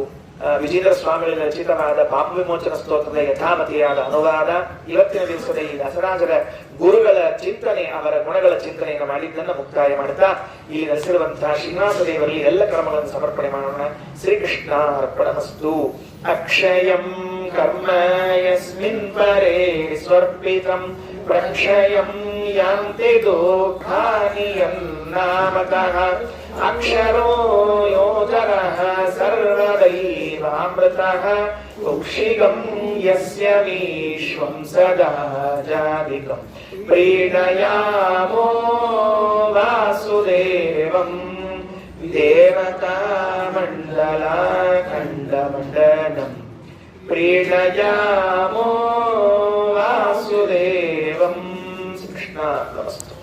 ವಿಜೇಂದ್ರ ಸ್ವಾಮಿಗಳ ರಚಿತವಾದ ಪಾಪ ವಿಮೋಚನ ಸ್ತೋತ್ರದ ಯಥಾಮತಿಯಾದ ಅನುವಾದ, ಇವತ್ತಿನ ದಿವಸದ ಈ ವ್ಯಾಸರಾಜರ ಗುರುಗಳ ಚಿಂತನೆ, ಅವರ ಗುಣಗಳ ಚಿಂತನೆಯನ್ನು ಮಾಡಿದ್ದನ್ನು ಮುಕ್ತಾಯ ಮಾಡುತ್ತಾ ಇಲ್ಲಿ ನೆಲೆಸಿರುವಂತಹ ಶ್ರೀನಿವಾಸ ದೇವರಲ್ಲಿ ಎಲ್ಲ ಕ್ರಮಗಳನ್ನು ಸಮರ್ಪಣೆ ಮಾಡೋಣ. ಶ್ರೀಕೃಷ್ಣ ಅರ್ಪಣಮಸ್ತು. ಅಕ್ಷಯಂ ಕರ್ಮ ಯಸ್ಮಿನ್ ಪರೇ ಸ್ವರ್ಪಿತಂ ಪ್ರಕ್ಷಯಂ ಯಾಂತಿ ದುಃಖಾನಿ ಯನ್ನಾಮತಃ ಅಕ್ಷರೋ ಯೋಜನಃ ಸರ್ವದೈವಾಮೃತಃ ಕೌಶಿಕಂ ಯಸ್ಯ ವಿಶ್ವಂ ಸದಾ ಜಾದಿಕಂ ಪ್ರೀಣಯಾಮೋ ವಾಸುದೇವಂ ದೇವತಾ ಮಂಡಲ ಖಂಡಮಂಡಲಂ ಪ್ರೀಣಯಾಮೋ ವಾಸುದೇವಂ. ಕೃಷ್ಣ ನಮಸ್ತೆ.